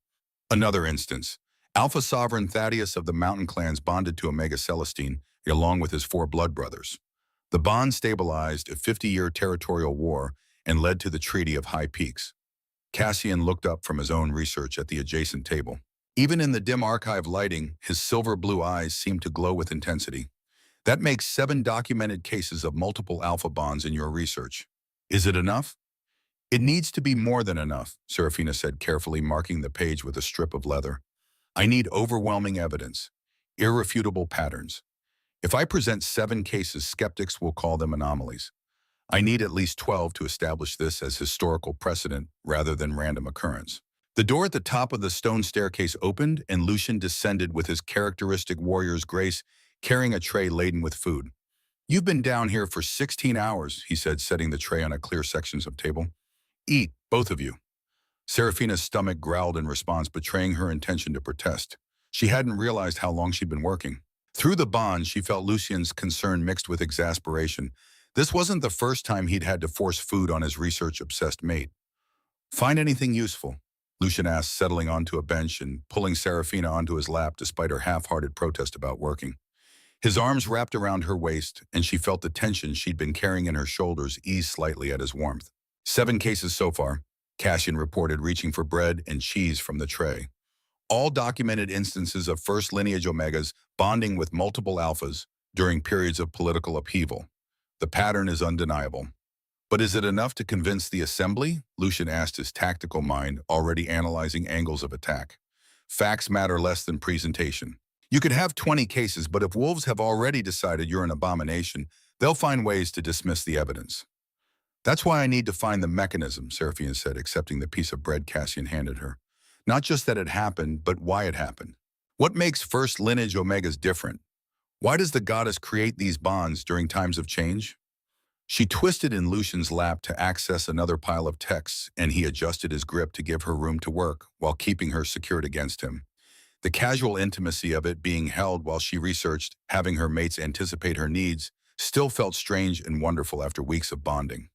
Another instance. Alpha Sovereign Thaddeus of the Mountain Clans bonded to Omega Celestine, along with his 4 blood brothers. The bond stabilized a 50-year territorial war and led to the Treaty of High Peaks. Cassian looked up from his own research at the adjacent table. Even in the dim archive lighting, his silver-blue eyes seemed to glow with intensity. That makes 7 documented cases of multiple alpha bonds in your research. Is it enough? It needs to be more than enough, Serafina said, carefully marking the page with a strip of leather. I need overwhelming evidence, irrefutable patterns. If I present 7 cases, skeptics will call them anomalies. I need at least 12 to establish this as historical precedent rather than random occurrence. The door at the top of the stone staircase opened, and Lucian descended with his characteristic warrior's grace, carrying a tray laden with food. You've been down here for 16 hours, he said, setting the tray on a clear section of table. Eat, both of you. Serafina's stomach growled in response, betraying her intention to protest. She hadn't realized how long she'd been working. Through the bond, she felt Lucian's concern mixed with exasperation. This wasn't the first time he'd had to force food on his research-obsessed mate. Find anything useful? Lucian asked, settling onto a bench and pulling Serafina onto his lap despite her half-hearted protest about working. His arms wrapped around her waist, and she felt the tension she'd been carrying in her shoulders ease slightly at his warmth. 7 cases so far, Cassian reported, reaching for bread and cheese from the tray. All documented instances of first lineage Omegas bonding with multiple Alphas during periods of political upheaval. The pattern is undeniable. But is it enough to convince the Assembly? Lucian asked, his tactical mind already analyzing angles of attack. Facts matter less than presentation. You could have 20 cases, but if wolves have already decided you're an abomination, they'll find ways to dismiss the evidence. That's why I need to find the mechanism, Serafina said, accepting the piece of bread Cassian handed her. Not just that it happened, but why it happened. What makes first lineage Omegas different? Why does the goddess create these bonds during times of change? She twisted in Lucian's lap to access another pile of texts, and he adjusted his grip to give her room to work while keeping her secured against him. The casual intimacy of it, being held while she researched, having her mates anticipate her needs, still felt strange and wonderful after weeks of bonding.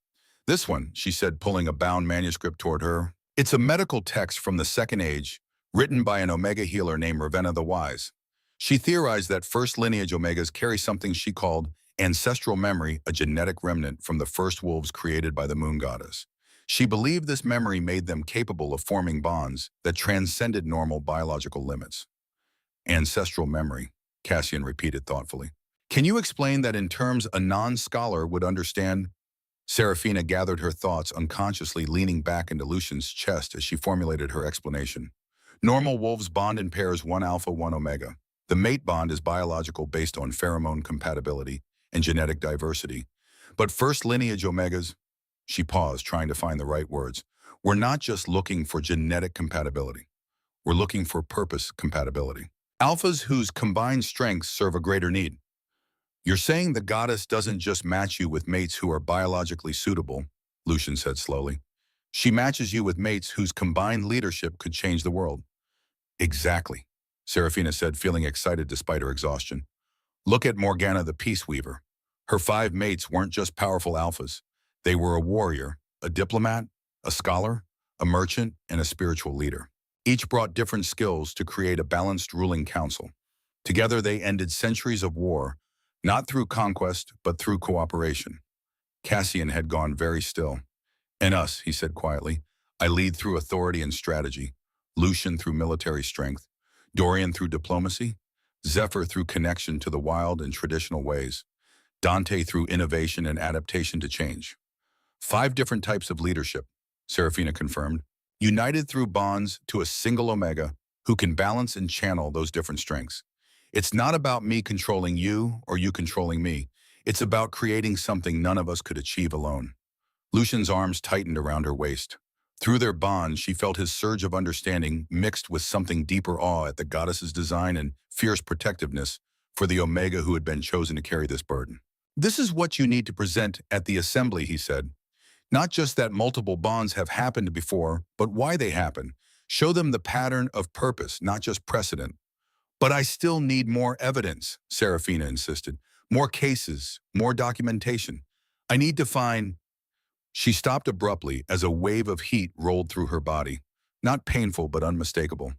This one, she said, pulling a bound manuscript toward her. It's a medical text from the Second Age, written by an Omega healer named Ravenna the Wise. She theorized that first lineage Omegas carry something she called ancestral memory, a genetic remnant from the first wolves created by the moon goddess. She believed this memory made them capable of forming bonds that transcended normal biological limits. Ancestral memory, Cassian repeated thoughtfully. Can you explain that in terms a non-scholar would understand? Serafina gathered her thoughts, unconsciously leaning back into Lucian's chest as she formulated her explanation. Normal wolves bond in pairs, 1 alpha, 1 omega. The mate bond is biological, based on pheromone compatibility and genetic diversity. But first lineage Omegas, she paused, trying to find the right words, we're not just looking for genetic compatibility. We're looking for purpose compatibility. Alphas whose combined strengths serve a greater need. You're saying the goddess doesn't just match you with mates who are biologically suitable, Lucian said slowly. She matches you with mates whose combined leadership could change the world. Exactly, Serafina said, feeling excited despite her exhaustion. Look at Morgana the Peace Weaver. Her 5 mates weren't just powerful alphas. They were a warrior, a diplomat, a scholar, a merchant, and a spiritual leader. Each brought different skills to create a balanced ruling council. Together they ended centuries of war, not through conquest, but through cooperation. Cassian had gone very still. "And us," he said quietly. "I lead through authority and strategy. Lucian through military strength. Dorian through diplomacy. Zephyr through connection to the wild and traditional ways. Dante through innovation and adaptation to change." 5 different types of leadership, Serafina confirmed, united through bonds to a single Omega who can balance and channel those different strengths. It's not about me controlling you or you controlling me. It's about creating something none of us could achieve alone. Lucian's arms tightened around her waist. Through their bond, she felt his surge of understanding mixed with something deeper awe at the goddess's design and fierce protectiveness for the Omega who had been chosen to carry this burden. "This is what you need to present at the assembly," he said. "Not just that multiple bonds have happened before, but why they happen. Show them the pattern of purpose, not just precedent." "But I still need more evidence," Serafina insisted. "More cases, more documentation. I need to find—" She stopped abruptly as a wave of heat rolled through her body, not painful but unmistakable.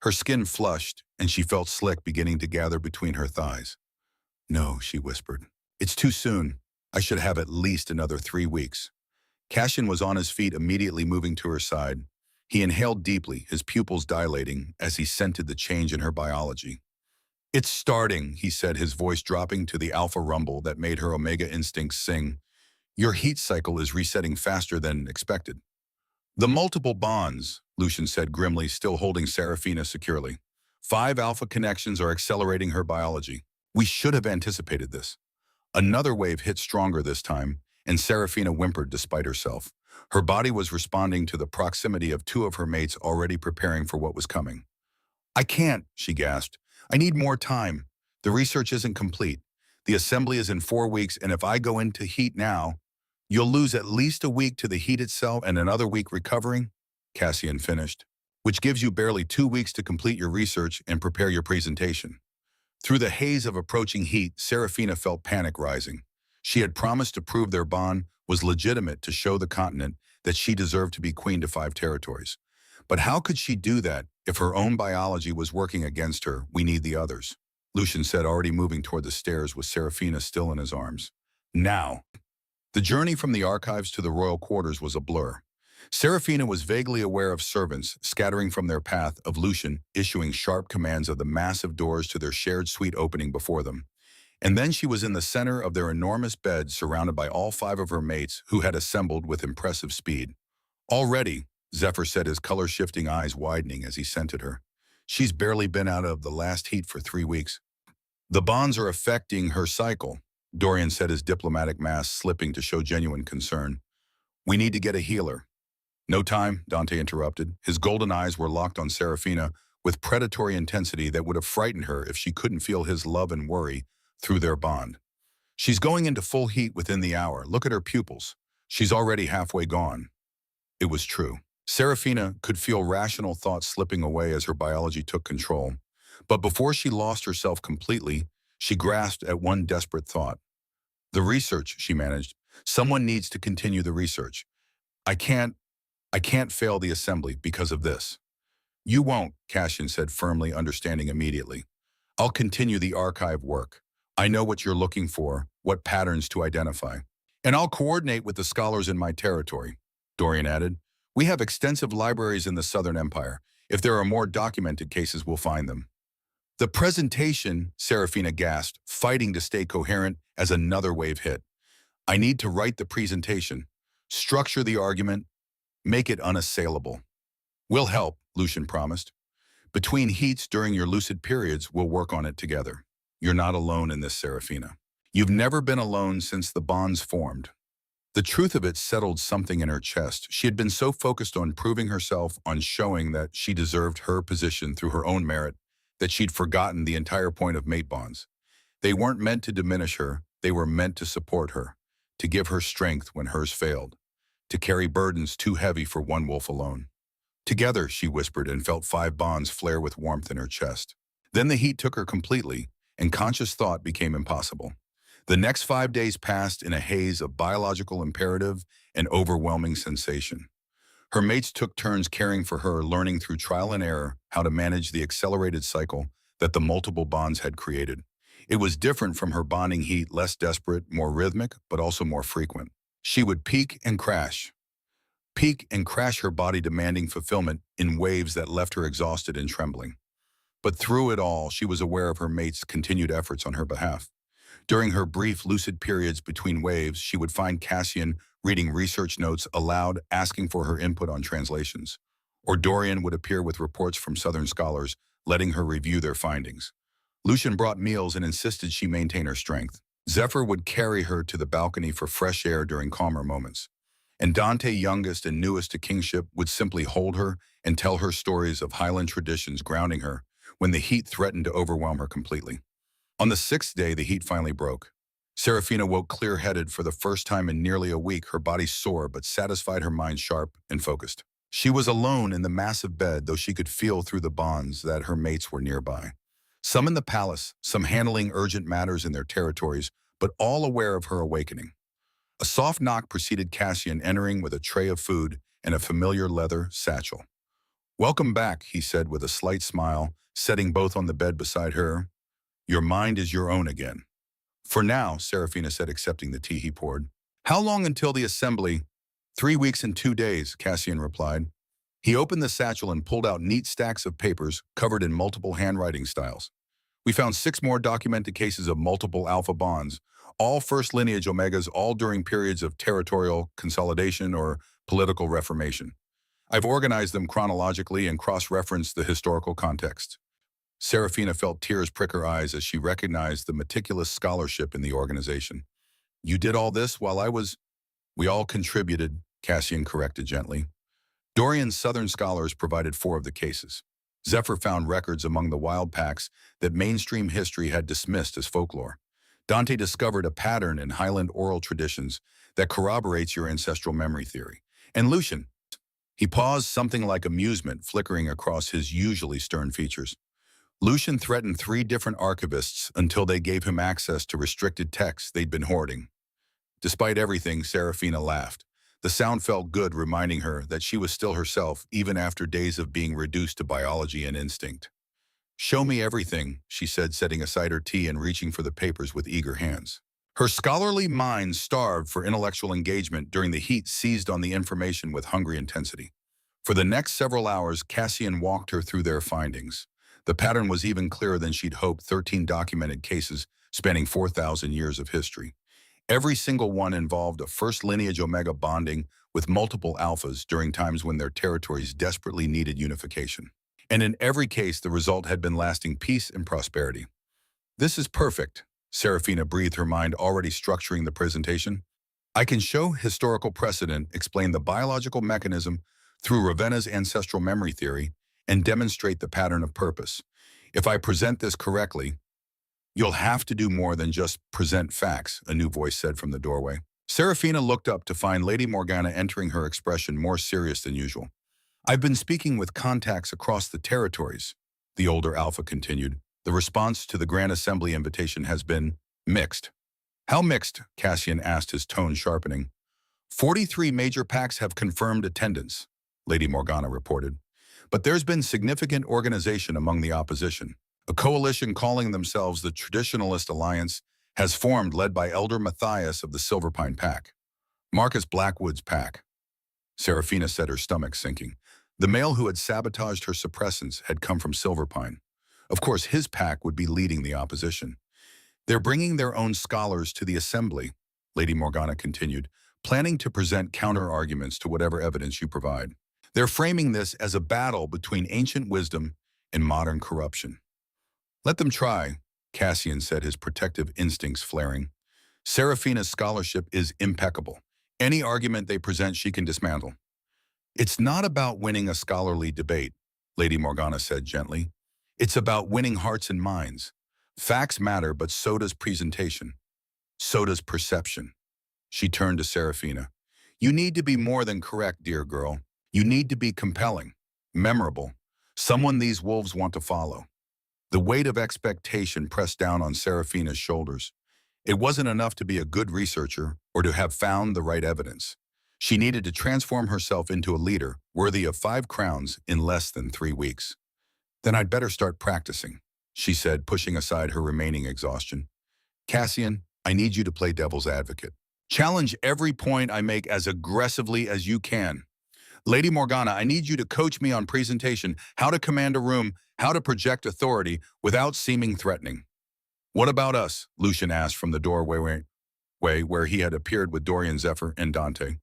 Her skin flushed, and she felt slick beginning to gather between her thighs. "No," she whispered. "It's too soon. I should have at least another 3 weeks." Cassian was on his feet, immediately moving to her side. He inhaled deeply, his pupils dilating as he scented the change in her biology. "It's starting," he said, his voice dropping to the alpha rumble that made her Omega instincts sing. "Your heat cycle is resetting faster than expected." "The multiple bonds," Lucian said grimly, still holding Serafina securely. 5 alpha connections are accelerating her biology. We should have anticipated this." Another wave hit stronger this time, and Serafina whimpered despite herself. Her body was responding to the proximity of 2 of her mates already preparing for what was coming. "I can't," she gasped. "I need more time. The research isn't complete. The assembly is in 4 weeks, and if I go into heat now, you'll lose at least a week to the heat itself and another week recovering," Cassian finished, "which gives you barely 2 weeks to complete your research and prepare your presentation." Through the haze of approaching heat, Serafina felt panic rising. She had promised to prove their bond was legitimate, to show the continent that she deserved to be queen to 5 territories. But how could she do that if her own biology was working against her? "We need the others," Lucian said, already moving toward the stairs with Serafina still in his arms. "Now." The journey from the archives to the royal quarters was a blur. Serafina was vaguely aware of servants scattering from their path, of Lucian issuing sharp commands of the massive doors to their shared suite opening before them. And then she was in the center of their enormous bed, surrounded by all 5 of her mates who had assembled with impressive speed. "Already," Zephyr said, his color-shifting eyes widening as he scented her. "She's barely been out of the last heat for 3 weeks." "The bonds are affecting her cycle," Dorian said, his diplomatic mask slipping to show genuine concern. "We need to get a healer." "No time," Dante interrupted. His golden eyes were locked on Serafina with predatory intensity that would have frightened her if she couldn't feel his love and worry through their bond. "She's going into full heat within the hour. Look at her pupils. She's already halfway gone." It was true. Serafina could feel rational thoughts slipping away as her biology took control. But before she lost herself completely, she grasped at one desperate thought. "The research," she managed. "Someone needs to continue the research. I can't fail the assembly because of this." "You won't," Cassian said firmly, understanding immediately. "I'll continue the archive work. I know what you're looking for, what patterns to identify. And I'll coordinate with the scholars in my territory," Dorian added. "We have extensive libraries in the Southern Empire. If there are more documented cases, we'll find them." "The presentation," Serafina gasped, fighting to stay coherent as another wave hit. "I need to write the presentation, structure the argument, make it unassailable." "We'll help," Lucian promised. "Between heats during your lucid periods, we'll work on it together. You're not alone in this, Serafina. You've never been alone since the bonds formed." The truth of it settled something in her chest. She had been so focused on proving herself, on showing that she deserved her position through her own merit, that she'd forgotten the entire point of mate bonds. They weren't meant to diminish her, they were meant to support her, to give her strength when hers failed. to carry burdens too heavy for one wolf alone. Together, she whispered and felt 5 bonds flare with warmth in her chest. Then the heat took her completely, and conscious thought became impossible. The next 5 days passed in a haze of biological imperative and overwhelming sensation. Her mates took turns caring for her, learning through trial and error how to manage the accelerated cycle that the multiple bonds had created. It was different from her bonding heat, less desperate, more rhythmic, but also more frequent. She would peak and crash, her body demanding fulfillment in waves that left her exhausted and trembling. But through it all, she was aware of her mates' continued efforts on her behalf. During her brief, lucid periods between waves, she would find Cassian reading research notes aloud, asking for her input on translations. Or Dorian would appear with reports from Southern scholars, letting her review their findings. Lucian brought meals and insisted she maintain her strength. Zephyr would carry her to the balcony for fresh air during calmer moments. And Dante, youngest and newest to kingship, would simply hold her and tell her stories of Highland traditions, grounding her when the heat threatened to overwhelm her completely. On the 6th day, the heat finally broke. Seraphina woke clear-headed for the first time in nearly a week, her body sore but satisfied, her mind sharp and focused. She was alone in the massive bed, though she could feel through the bonds that her mates were nearby. Some in the palace, some handling urgent matters in their territories, but all aware of her awakening. A soft knock preceded Cassian entering with a tray of food and a familiar leather satchel. "Welcome back," he said with a slight smile, setting both on the bed beside her. "Your mind is your own again." "For now," Seraphina said, accepting the tea he poured. "How long until the assembly?" 3 weeks and 2 days, Cassian replied. He opened the satchel and pulled out neat stacks of papers covered in multiple handwriting styles. "We found 6 more documented cases of multiple alpha bonds, all first lineage omegas, all during periods of territorial consolidation or political reformation. I've organized them chronologically and cross-referenced the historical context." Seraphina felt tears prick her eyes as she recognized the meticulous scholarship in the organization. "You did all this while I was—" "We all contributed," Cassian corrected gently. Dorian's Southern scholars provided 4 of the cases. Zephyr found records among the wild packs that mainstream history had dismissed as folklore. Dante discovered a pattern in Highland oral traditions that corroborates your ancestral memory theory. And Lucian, he paused, something like amusement flickering across his usually stern features. Lucian threatened 3 different archivists until they gave him access to restricted texts they'd been hoarding. Despite everything, Seraphina laughed. The sound felt good, reminding her that she was still herself, even after days of being reduced to biology and instinct. "Show me everything," she said, setting aside her tea and reaching for the papers with eager hands. Her scholarly mind, starved for intellectual engagement during the heat, seized on the information with hungry intensity. For the next several hours, Cassian walked her through their findings. The pattern was even clearer than she'd hoped: 13 documented cases spanning 4,000 years of history. Every single one involved a first lineage omega bonding with multiple alphas during times when their territories desperately needed unification. And in every case, the result had been lasting peace and prosperity. "This is perfect," Seraphina breathed, her mind already structuring the presentation. "I can show historical precedent, explain the biological mechanism through Ravenna's ancestral memory theory, and demonstrate the pattern of purpose. If I present this correctly—" "You'll have to do more than just present facts," a new voice said from the doorway. Seraphina looked up to find Lady Morgana entering, her expression more serious than usual. "I've been speaking with contacts across the territories," the older Alpha continued. "The response to the Grand Assembly invitation has been mixed." "How mixed?" Cassian asked, his tone sharpening. 43 major packs have confirmed attendance," Lady Morgana reported. "But there's been significant organization among the opposition. A coalition calling themselves the Traditionalist Alliance has formed, led by Elder Matthias of the Silverpine Pack. Marcus Blackwood's pack." Seraphina said, her stomach sinking. The male who had sabotaged her suppressants had come from Silverpine. Of course, his pack would be leading the opposition. "They're bringing their own scholars to the assembly," Lady Morgana continued, "planning to present counter-arguments to whatever evidence you provide. They're framing this as a battle between ancient wisdom and modern corruption." "Let them try," Cassian said, his protective instincts flaring. "Seraphina's scholarship is impeccable. Any argument they present, she can dismantle." "It's not about winning a scholarly debate," Lady Morgana said gently. "It's about winning hearts and minds. Facts matter, but so does presentation. So does perception." She turned to Seraphina. You need to be more than correct, dear girl. You need to be compelling, memorable, someone these wolves want to follow. The weight of expectation pressed down on Serafina's shoulders. It wasn't enough to be a good researcher or to have found the right evidence. She needed to transform herself into a leader worthy of 5 crowns in less than 3 weeks. Then I'd better start practicing, she said, pushing aside her remaining exhaustion. Cassian, I need you to play devil's advocate. Challenge every point I make as aggressively as you can. Lady Morgana, I need you to coach me on presentation, how to command a room, how to project authority without seeming threatening. What about us? Lucian asked from the doorway where he had appeared with Dorian, Zephyr, and Dante.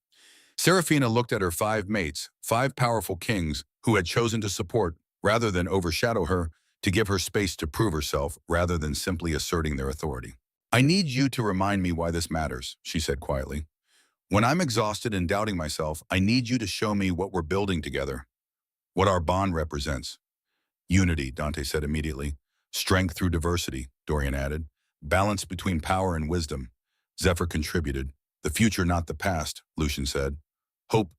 Serafina looked at her 5 mates, 5 powerful kings who had chosen to support rather than overshadow her, to give her space to prove herself rather than simply asserting their authority. I need you to remind me why this matters, she said quietly. When I'm exhausted and doubting myself, I need you to show me what we're building together, what our bond represents. Unity, Dante said immediately. Strength through diversity, Dorian added. Balance between power and wisdom. Zephyr contributed. The future, not the past, Lucian said. Hope.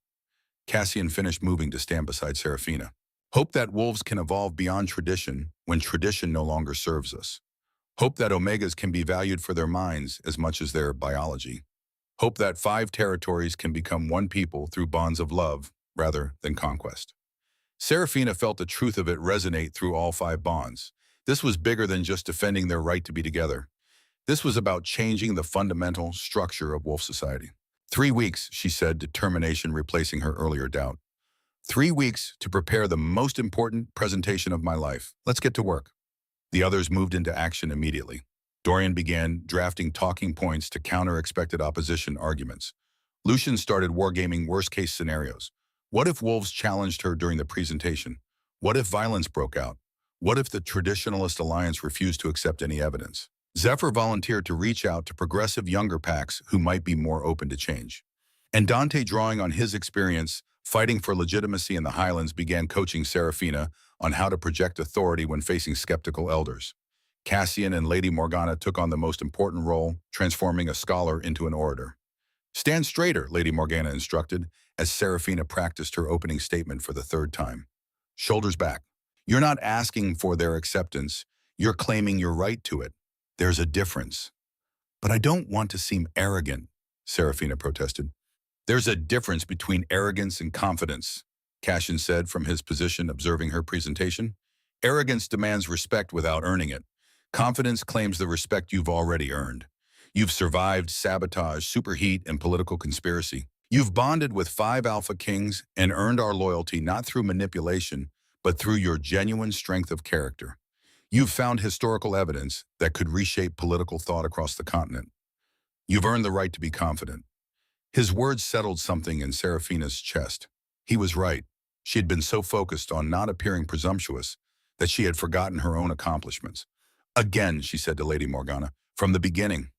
Cassian finished moving to stand beside Serafina. Hope that wolves can evolve beyond tradition when tradition no longer serves us. Hope that omegas can be valued for their minds as much as their biology. Hope that 5 territories can become one people through bonds of love rather than conquest. Serafina felt the truth of it resonate through all 5 bonds. This was bigger than just defending their right to be together. This was about changing the fundamental structure of wolf society. 3 weeks, she said, determination replacing her earlier doubt. 3 weeks to prepare the most important presentation of my life. Let's get to work. The others moved into action immediately. Dorian began drafting talking points to counter expected opposition arguments. Lucian started wargaming worst-case scenarios. What if wolves challenged her during the presentation? What if violence broke out? What if the Traditionalist Alliance refused to accept any evidence? Zephyr volunteered to reach out to progressive younger packs who might be more open to change. And Dante, drawing on his experience fighting for legitimacy in the Highlands, began coaching Serafina on how to project authority when facing skeptical elders. Cassian and Lady Morgana took on the most important role, transforming a scholar into an orator. Stand straighter, Lady Morgana instructed, as Serafina practiced her opening statement for the 3rd time. Shoulders back. You're not asking for their acceptance, you're claiming your right to it. There's a difference. But I don't want to seem arrogant, Serafina protested. There's a difference between arrogance and confidence, Cassian said from his position observing her presentation. Arrogance demands respect without earning it. Confidence claims the respect you've already earned. You've survived sabotage, superheat, and political conspiracy. You've bonded with 5 alpha kings and earned our loyalty not through manipulation, but through your genuine strength of character. You've found historical evidence that could reshape political thought across the continent. You've earned the right to be confident. His words settled something in Serafina's chest. He was right. She had been so focused on not appearing presumptuous that she had forgotten her own accomplishments. Again, she said to Lady Morgana, from the beginning.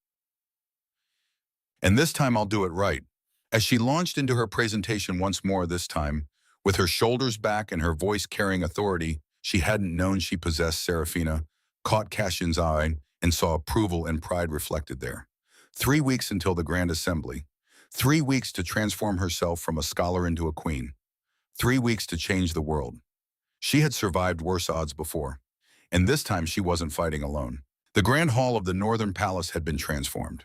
And this time I'll do it right. As she launched into her presentation once more this time, with her shoulders back and her voice carrying authority she hadn't known she possessed, Serafina caught Cassian's eye and saw approval and pride reflected there. 3 weeks until the Grand Assembly. 3 weeks to transform herself from a scholar into a queen. 3 weeks to change the world. She had survived worse odds before, and this time she wasn't fighting alone. The grand hall of the Northern Palace had been transformed.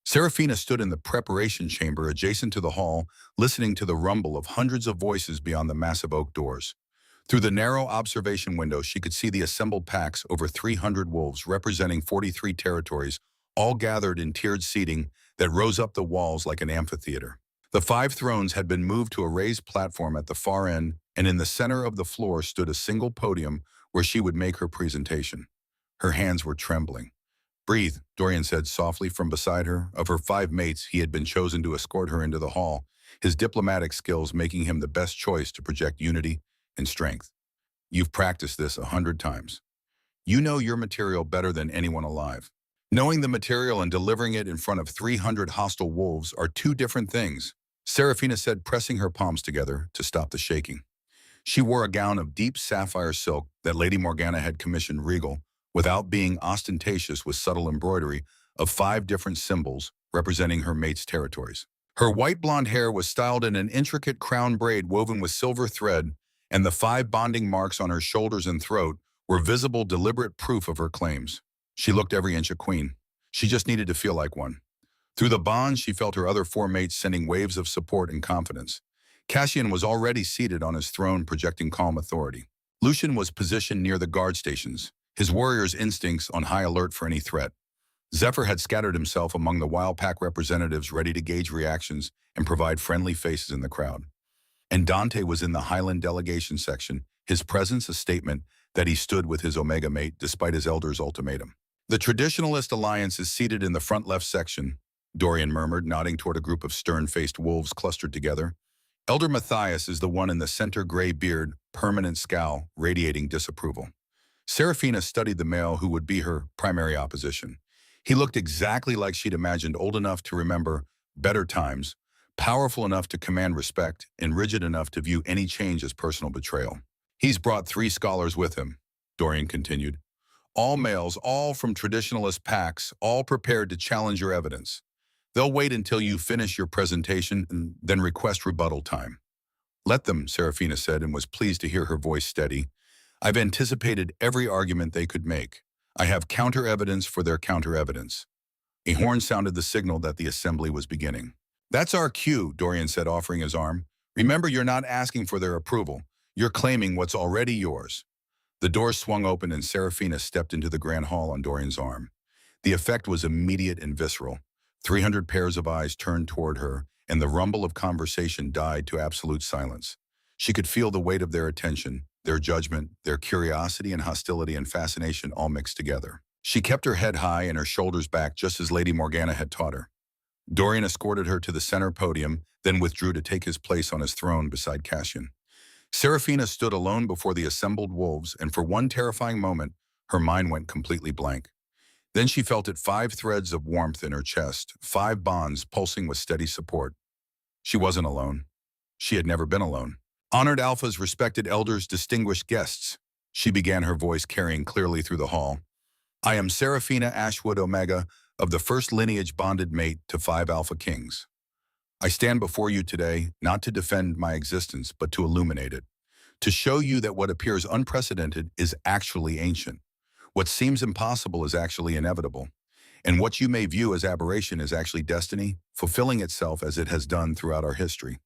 Serafina stood in the preparation chamber adjacent to the hall, listening to the rumble of hundreds of voices beyond the massive oak doors. Through the narrow observation window, she could see the assembled packs, over 300 wolves representing 43 territories, all gathered in tiered seating that rose up the walls like an amphitheater. The 5 thrones had been moved to a raised platform at the far end, and in the center of the floor stood a single podium where she would make her presentation. Her hands were trembling. Breathe, Dorian said softly from beside her. Of her 5 mates, he had been chosen to escort her into the hall, his diplomatic skills making him the best choice to project unity and strength. You've practiced this 100 times. You know your material better than anyone alive. Knowing the material and delivering it in front of 300 hostile wolves are 2 different things, Serafina said, pressing her palms together to stop the shaking. She wore a gown of deep sapphire silk that Lady Morgana had commissioned regal, without being ostentatious, with subtle embroidery of 5 different symbols representing her mates' territories. Her white blonde hair was styled in an intricate crown braid woven with silver thread, and the 5 bonding marks on her shoulders and throat were visible, deliberate proof of her claims. She looked every inch a queen. She just needed to feel like one. Through the bonds, she felt her other 4 mates sending waves of support and confidence. Cassian was already seated on his throne, projecting calm authority. Lucian was positioned near the guard stations, his warrior's instincts on high alert for any threat. Zephyr had scattered himself among the wild pack representatives, ready to gauge reactions and provide friendly faces in the crowd. And Dante was in the Highland delegation section, his presence a statement that he stood with his Omega mate despite his elder's ultimatum. The Traditionalist Alliance is seated in the front left section, Dorian murmured, nodding toward a group of stern-faced wolves clustered together. Elder Matthias is the one in the center, gray beard, permanent scowl, radiating disapproval. Seraphina studied the male who would be her primary opposition. He looked exactly like she'd imagined, old enough to remember better times, powerful enough to command respect, and rigid enough to view any change as personal betrayal. He's brought 3 scholars with him, Dorian continued. All males, all from traditionalist packs, all prepared to challenge your evidence. They'll wait until you finish your presentation and then request rebuttal time. Let them, Seraphina said, and was pleased to hear her voice steady. I've anticipated every argument they could make. I have counter-evidence for their counter-evidence. A horn sounded the signal that the assembly was beginning. That's our cue, Dorian said, offering his arm. Remember, you're not asking for their approval. You're claiming what's already yours. The door swung open and Seraphina stepped into the grand hall on Dorian's arm. The effect was immediate and visceral. 300 pairs of eyes turned toward her, and the rumble of conversation died to absolute silence. She could feel the weight of their attention, their judgment, their curiosity and hostility and fascination all mixed together. She kept her head high and her shoulders back, just as Lady Morgana had taught her. Dorian escorted her to the center podium, then withdrew to take his place on his throne beside Cassian. Seraphina stood alone before the assembled wolves, and for one terrifying moment, her mind went completely blank. Then she felt it, 5 threads of warmth in her chest, 5 bonds pulsing with steady support. She wasn't alone. She had never been alone. Honored alphas, respected elders, distinguished guests. She began, her voice carrying clearly through the hall. I am Seraphina Ashwood Omega, of the first lineage bonded mate to 5 Alpha Kings. I stand before you today, not to defend my existence, but to illuminate it. To show you that what appears unprecedented is actually ancient. What seems impossible is actually inevitable. And what you may view as aberration is actually destiny, fulfilling itself as it has done throughout our history.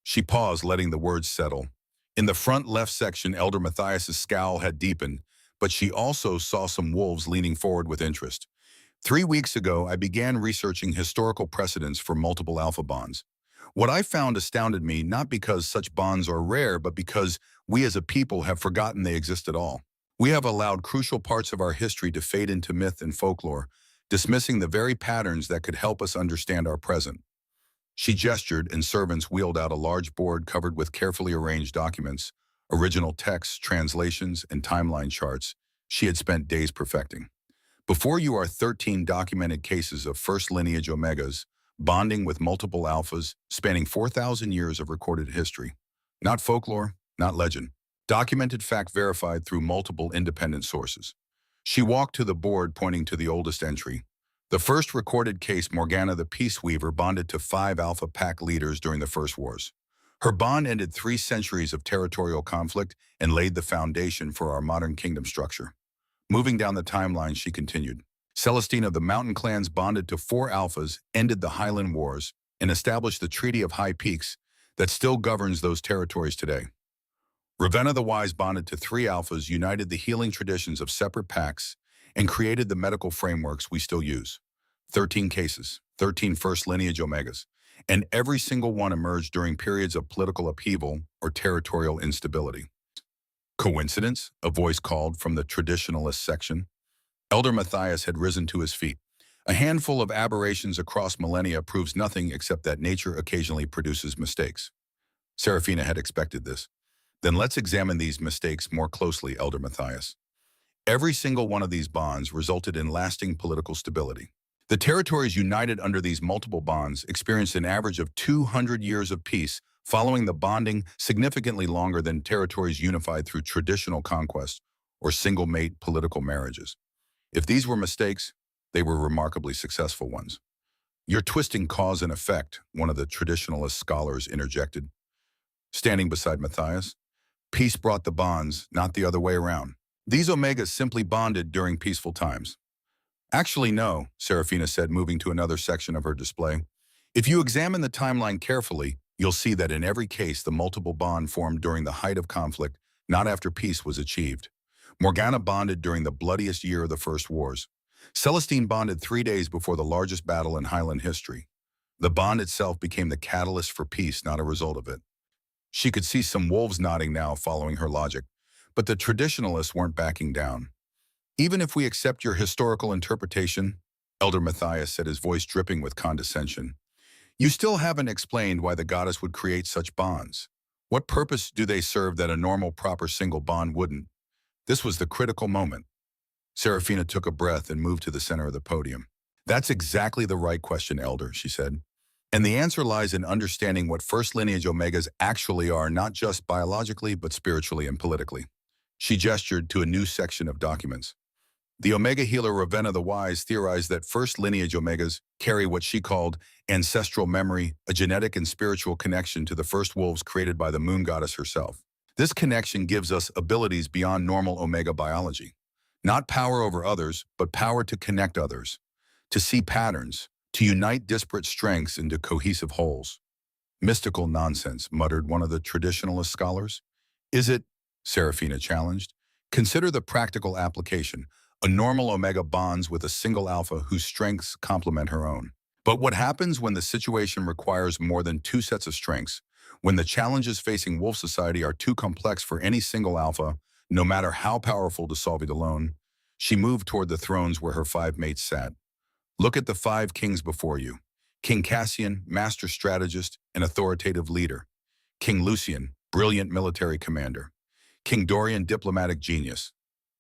She paused, letting the words settle. In the front left section, Elder Matthias's scowl had deepened, but she also saw some wolves leaning forward with interest. 3 weeks ago, I began researching historical precedents for multiple alpha bonds. What I found astounded me, not because such bonds are rare, but because we as a people have forgotten they exist at all. We have allowed crucial parts of our history to fade into myth and folklore, dismissing the very patterns that could help us understand our present. She gestured, and servants wheeled out a large board covered with carefully arranged documents, original texts, translations, and timeline charts she had spent days perfecting. Before you are 13 documented cases of first lineage Omegas, bonding with multiple alphas, spanning 4,000 years of recorded history. Not folklore, not legend. Documented fact verified through multiple independent sources. She walked to the board, pointing to the oldest entry. The first recorded case, Morgana the Peace Weaver bonded to 5 Alpha Pack leaders during the First Wars. Her bond ended 3 centuries of territorial conflict and laid the foundation for our modern kingdom structure. Moving down the timeline, she continued. Celestine of the Mountain Clans bonded to 4 Alphas, ended the Highland Wars, and established the Treaty of High Peaks that still governs those territories today. Ravenna the Wise bonded to 3 Alphas, united the healing traditions of separate packs, and created the medical frameworks we still use. 13 cases, 13 first lineage Omegas, and every single one emerged during periods of political upheaval or territorial instability. Coincidence? A voice called from the traditionalist section. Elder Matthias had risen to his feet. A handful of aberrations across millennia proves nothing except that nature occasionally produces mistakes. Seraphina had expected this. Then let's examine these mistakes more closely, Elder Matthias. Every single one of these bonds resulted in lasting political stability. The territories united under these multiple bonds experienced an average of 200 years of peace, following the bonding significantly longer than territories unified through traditional conquest or single-mate political marriages. If these were mistakes, they were remarkably successful ones. You're twisting cause and effect, one of the traditionalist scholars interjected. Standing beside Matthias, peace brought the bonds, not the other way around. These omegas simply bonded during peaceful times. Actually, no, Serafina said, moving to another section of her display. If you examine the timeline carefully, you'll see that in every case the multiple bond formed during the height of conflict, not after peace was achieved. Morgana bonded during the bloodiest year of the First Wars. Celestine bonded 3 days before the largest battle in Highland history. The bond itself became the catalyst for peace, not a result of it. She could see some wolves nodding now, following her logic, but the traditionalists weren't backing down. Even if we accept your historical interpretation, Elder Matthias said, his voice dripping with condescension, you still haven't explained why the goddess would create such bonds. What purpose do they serve that a normal, proper single bond wouldn't? This was the critical moment. Serafina took a breath and moved to the center of the podium. That's exactly the right question, Elder, she said. And the answer lies in understanding what first lineage omegas actually are, not just biologically, but spiritually and politically. She gestured to a new section of documents. The Omega healer Ravenna the Wise theorized that first lineage omegas carry what she called ancestral memory, a genetic and spiritual connection to the first wolves created by the moon goddess herself. This connection gives us abilities beyond normal omega biology. Not power over others, but power to connect others, to see patterns, to unite disparate strengths into cohesive wholes. Mystical nonsense, muttered one of the traditionalist scholars. Is it? Serafina challenged. Consider the practical application. A normal omega bonds with a single alpha whose strengths complement her own. But what happens when the situation requires more than two sets of strengths? When the challenges facing wolf society are too complex for any single alpha, no matter how powerful to solve it alone? She moved toward the thrones where her 5 mates sat. Look at the 5 kings before you. King Cassian, master strategist and authoritative leader. King Lucian, brilliant military commander. King Dorian, diplomatic genius.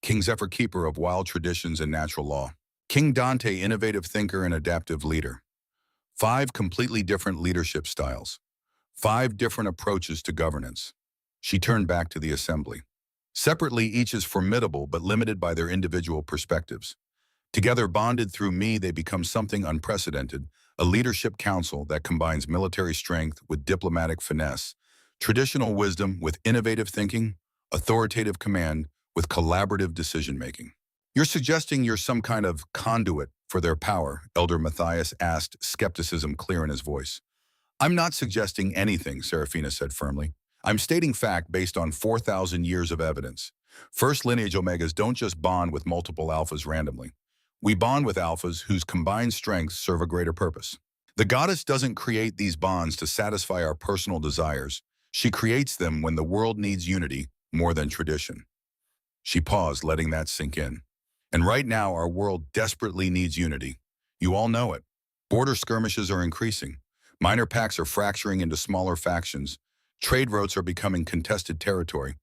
King Zephyr, keeper of wild traditions and natural law. King Dante, innovative thinker and adaptive leader. 5 completely different leadership styles. 5 different approaches to governance. She turned back to the assembly. Separately, each is formidable but limited by their individual perspectives. Together, bonded through me, they become something unprecedented, a leadership council that combines military strength with diplomatic finesse, traditional wisdom with innovative thinking, authoritative command with collaborative decision-making. You're suggesting you're some kind of conduit for their power, Elder Matthias asked, skepticism clear in his voice. I'm not suggesting anything, Serafina said firmly. I'm stating fact based on 4,000 years of evidence. First lineage omegas don't just bond with multiple alphas randomly. We bond with alphas whose combined strengths serve a greater purpose. The goddess doesn't create these bonds to satisfy our personal desires. She creates them when the world needs unity more than tradition. She paused, letting that sink in. And right now, our world desperately needs unity. You all know it. Border skirmishes are increasing. Minor pacts are fracturing into smaller factions. Trade routes are becoming contested territory.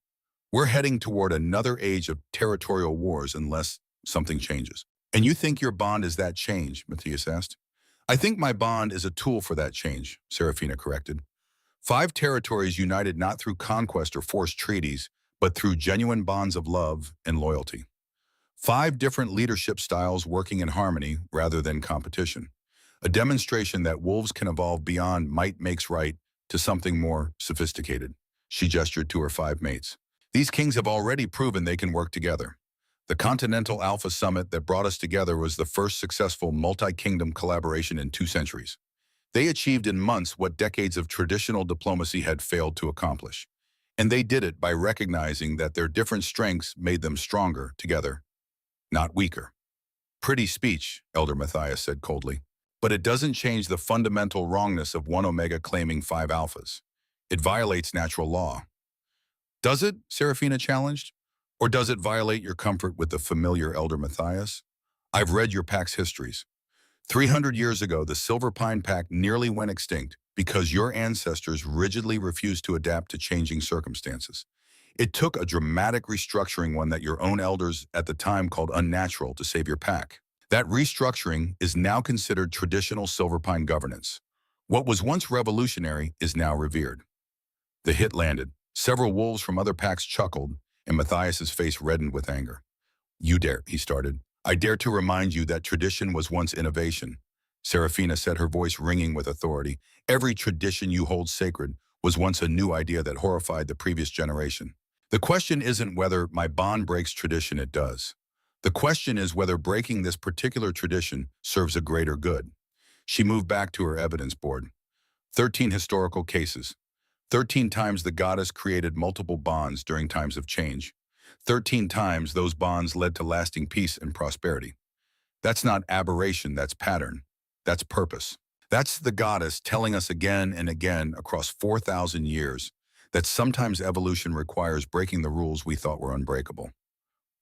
We're heading toward another age of territorial wars unless something changes. And you think your bond is that change, Matthias asked. I think my bond is a tool for that change, Serafina corrected. 5 territories united not through conquest or forced treaties, but through genuine bonds of love and loyalty. 5 different leadership styles working in harmony rather than competition. A demonstration that wolves can evolve beyond might makes right to something more sophisticated. She gestured to her 5 mates. These kings have already proven they can work together. The Continental Alpha Summit that brought us together was the first successful multi-kingdom collaboration in 2 centuries. They achieved in months what decades of traditional diplomacy had failed to accomplish. And they did it by recognizing that their different strengths made them stronger together, not weaker. Pretty speech, Elder Matthias said coldly. But it doesn't change the fundamental wrongness of one omega claiming 5 alphas. It violates natural law. Does it? Serafina challenged. Or does it violate your comfort with the familiar Elder Matthias? I've read your pack's histories. 300 years ago, the Silver Pine Pack nearly went extinct because your ancestors rigidly refused to adapt to changing circumstances. It took a dramatic restructuring, one that your own elders at the time called unnatural, to save your pack. That restructuring is now considered traditional Silver Pine governance. What was once revolutionary is now revered. The hit landed. Several wolves from other packs chuckled, and Matthias's face reddened with anger. You dare, he started. I dare to remind you that tradition was once innovation. Serafina said, her voice ringing with authority. Every tradition you hold sacred was once a new idea that horrified the previous generation. The question isn't whether my bond breaks tradition, it does. The question is whether breaking this particular tradition serves a greater good. She moved back to her evidence board. 13 historical cases. 13 times the goddess created multiple bonds during times of change. 13 times those bonds led to lasting peace and prosperity. That's not aberration, that's pattern. That's purpose. That's the goddess telling us again and again across 4,000 years that sometimes evolution requires breaking the rules we thought were unbreakable.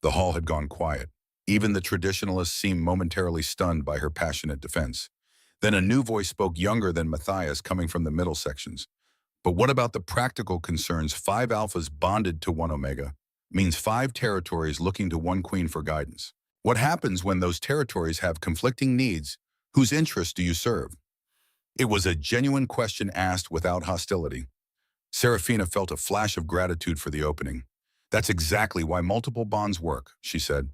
The hall had gone quiet. Even the traditionalists seemed momentarily stunned by her passionate defense. Then a new voice spoke, younger than Matthias, coming from the middle sections. But what about the practical concerns? 5 alphas bonded to 1 omega means 5 territories looking to 1 queen for guidance. What happens when those territories have conflicting needs? Whose interests do you serve? It was a genuine question asked without hostility. Serafina felt a flash of gratitude for the opening. That's exactly why multiple bonds work, she said.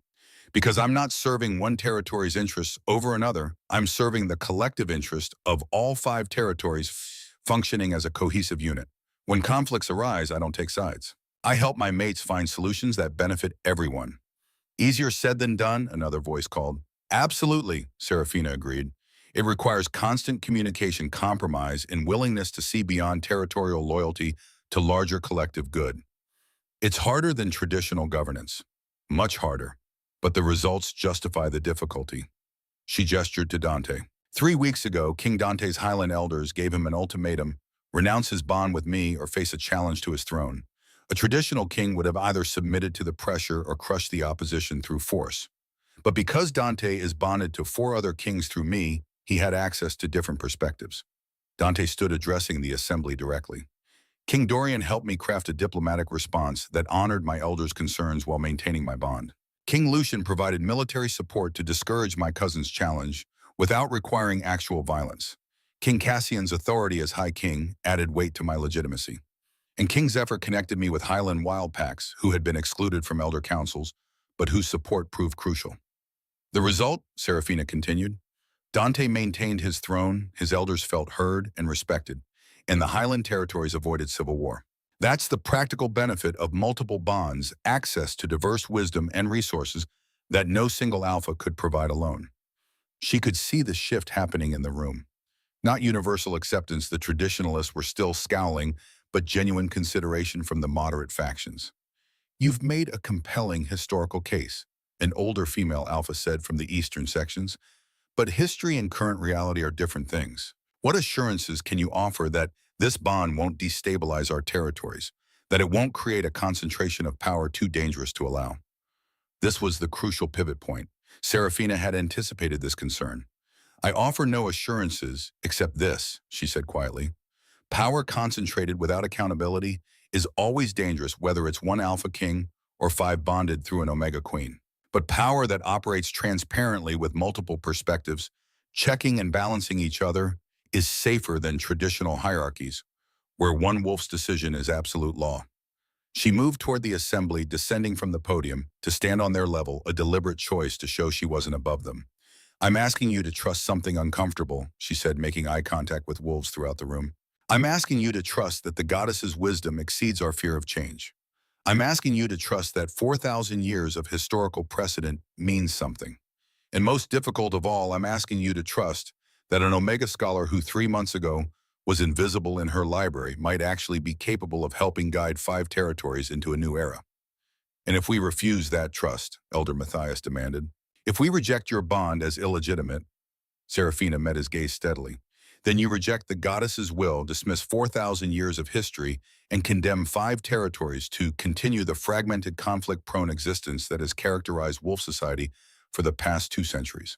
Because I'm not serving one territory's interests over another, I'm serving the collective interest of all 5 territories functioning as a cohesive unit. When conflicts arise, I don't take sides. I help my mates find solutions that benefit everyone. Easier said than done, another voice called. Absolutely, Serafina agreed. It requires constant communication, compromise, and willingness to see beyond territorial loyalty to larger collective good. It's harder than traditional governance. Much harder. But the results justify the difficulty. She gestured to Dante. 3 weeks ago, King Dante's Highland elders gave him an ultimatum: renounce his bond with me or face a challenge to his throne. A traditional king would have either submitted to the pressure or crushed the opposition through force. But because Dante is bonded to 4 other kings through me, he had access to different perspectives. Dante stood addressing the assembly directly. King Dorian helped me craft a diplomatic response that honored my elders' concerns while maintaining my bond. King Lucian provided military support to discourage my cousin's challenge without requiring actual violence. King Cassian's authority as High King added weight to my legitimacy. And King Zephyr connected me with Highland wild packs who had been excluded from elder councils, but whose support proved crucial. The result, Serafina continued, Dante maintained his throne, his elders felt heard and respected, and the Highland territories avoided civil war. That's the practical benefit of multiple bonds, access to diverse wisdom and resources that no single alpha could provide alone. She could see the shift happening in the room. Not universal acceptance, the traditionalists were still scowling, but genuine consideration from the moderate factions. You've made a compelling historical case, an older female alpha said from the eastern sections, but history and current reality are different things. What assurances can you offer that this bond won't destabilize our territories, that it won't create a concentration of power too dangerous to allow? This was the crucial pivot point. Serafina had anticipated this concern. I offer no assurances except this, she said quietly. Power concentrated without accountability is always dangerous, whether it's 1 alpha king or 5 bonded through an omega queen. But power that operates transparently with multiple perspectives, checking and balancing each other, is safer than traditional hierarchies, where one wolf's decision is absolute law. She moved toward the assembly, descending from the podium to stand on their level, a deliberate choice to show she wasn't above them. I'm asking you to trust something uncomfortable, she said, making eye contact with wolves throughout the room. I'm asking you to trust that the goddess's wisdom exceeds our fear of change. I'm asking you to trust that 4,000 years of historical precedent means something. And most difficult of all, I'm asking you to trust that an Omega scholar who 3 months ago was invisible in her library might actually be capable of helping guide 5 territories into a new era. And if we refuse that trust, Elder Matthias demanded, if we reject your bond as illegitimate, Serafina met his gaze steadily, then you reject the goddess's will, dismiss 4,000 years of history, and condemn 5 territories to continue the fragmented, conflict-prone existence that has characterized wolf society for the past 2 centuries.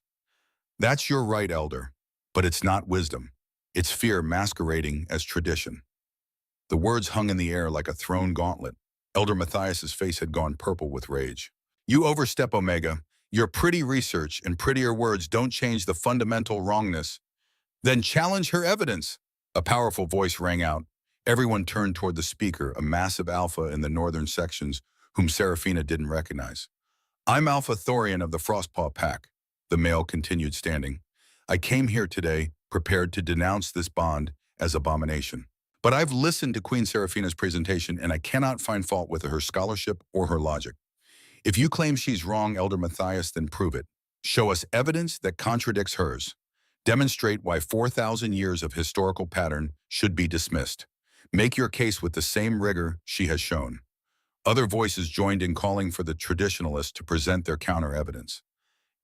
That's your right, Elder, but it's not wisdom. It's fear masquerading as tradition. The words hung in the air like a thrown gauntlet. Elder Matthias's face had gone purple with rage. You overstep, Omega. Your pretty research and prettier words don't change the fundamental wrongness. Then challenge her evidence. A powerful voice rang out. Everyone turned toward the speaker, a massive alpha in the northern sections, whom Serafina didn't recognize. I'm Alpha Thorian of the Frostpaw Pack. The male continued standing. I came here today prepared to denounce this bond as abomination. But I've listened to Queen Seraphina's presentation and I cannot find fault with her scholarship or her logic. If you claim she's wrong, Elder Matthias, then prove it. Show us evidence that contradicts hers. Demonstrate why 4,000 years of historical pattern should be dismissed. Make your case with the same rigor she has shown. Other voices joined in calling for the traditionalists to present their counter-evidence.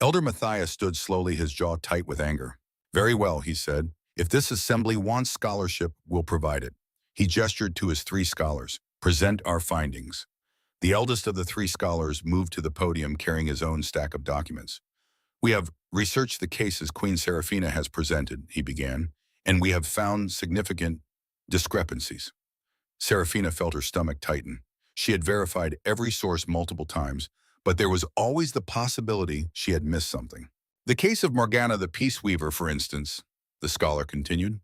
Elder Matthias stood slowly, his jaw tight with anger. Very well, he said. If this assembly wants scholarship, we'll provide it. He gestured to his three scholars. Present our findings. The eldest of the three scholars moved to the podium carrying his own stack of documents. We have researched the cases Queen Seraphina has presented, he began, and we have found significant discrepancies. Seraphina felt her stomach tighten. She had verified every source multiple times, but there was always the possibility she had missed something. The case of Morgana the Peace Weaver, for instance, the scholar continued.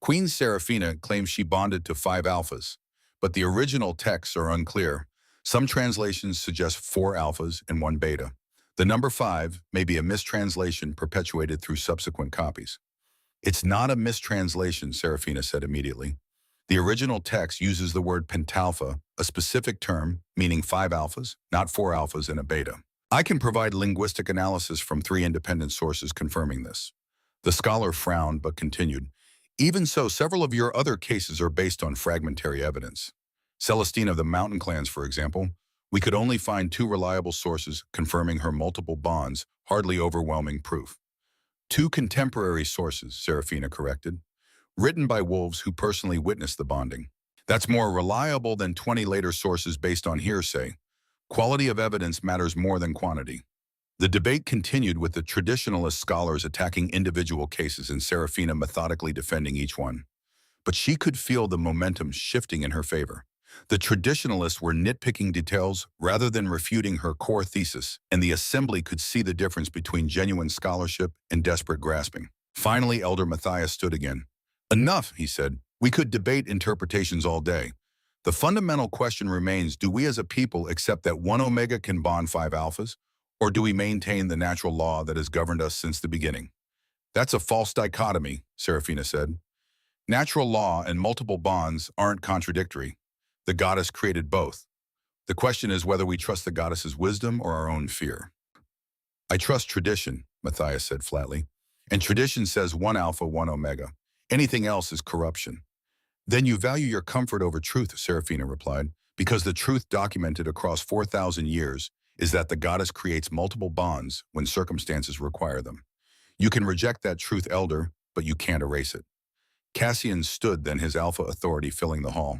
Queen Seraphina claims she bonded to 5 alphas, but the original texts are unclear. Some translations suggest 4 alphas and 1 beta. The number 5 may be a mistranslation perpetuated through subsequent copies. It's not a mistranslation, Seraphina said immediately. The original text uses the word pentalpha, a specific term meaning 5 alphas, not 4 alphas and a beta. I can provide linguistic analysis from 3 independent sources confirming this. The scholar frowned but continued. Even so, several of your other cases are based on fragmentary evidence. Celestine of the Mountain Clans, for example, we could only find 2 reliable sources confirming her multiple bonds, hardly overwhelming proof. 2 contemporary sources, Seraphina corrected, written by wolves who personally witnessed the bonding. That's more reliable than 20 later sources based on hearsay. Quality of evidence matters more than quantity. The debate continued with the traditionalist scholars attacking individual cases and Seraphina methodically defending each one. But she could feel the momentum shifting in her favor. The traditionalists were nitpicking details rather than refuting her core thesis, and the assembly could see the difference between genuine scholarship and desperate grasping. Finally, Elder Matthias stood again. Enough, he said. We could debate interpretations all day. The fundamental question remains, do we as a people accept that 1 omega can bond 5 alphas, or do we maintain the natural law that has governed us since the beginning? That's a false dichotomy, Seraphina said. Natural law and multiple bonds aren't contradictory. The goddess created both. The question is whether we trust the goddess's wisdom or our own fear. I trust tradition, Matthias said flatly. And tradition says 1 alpha, 1 omega. Anything else is corruption. Then you value your comfort over truth, Seraphina replied, because the truth documented across 4,000 years is that the goddess creates multiple bonds when circumstances require them. You can reject that truth, Elder, but you can't erase it. Cassian stood, then his alpha authority filling the hall.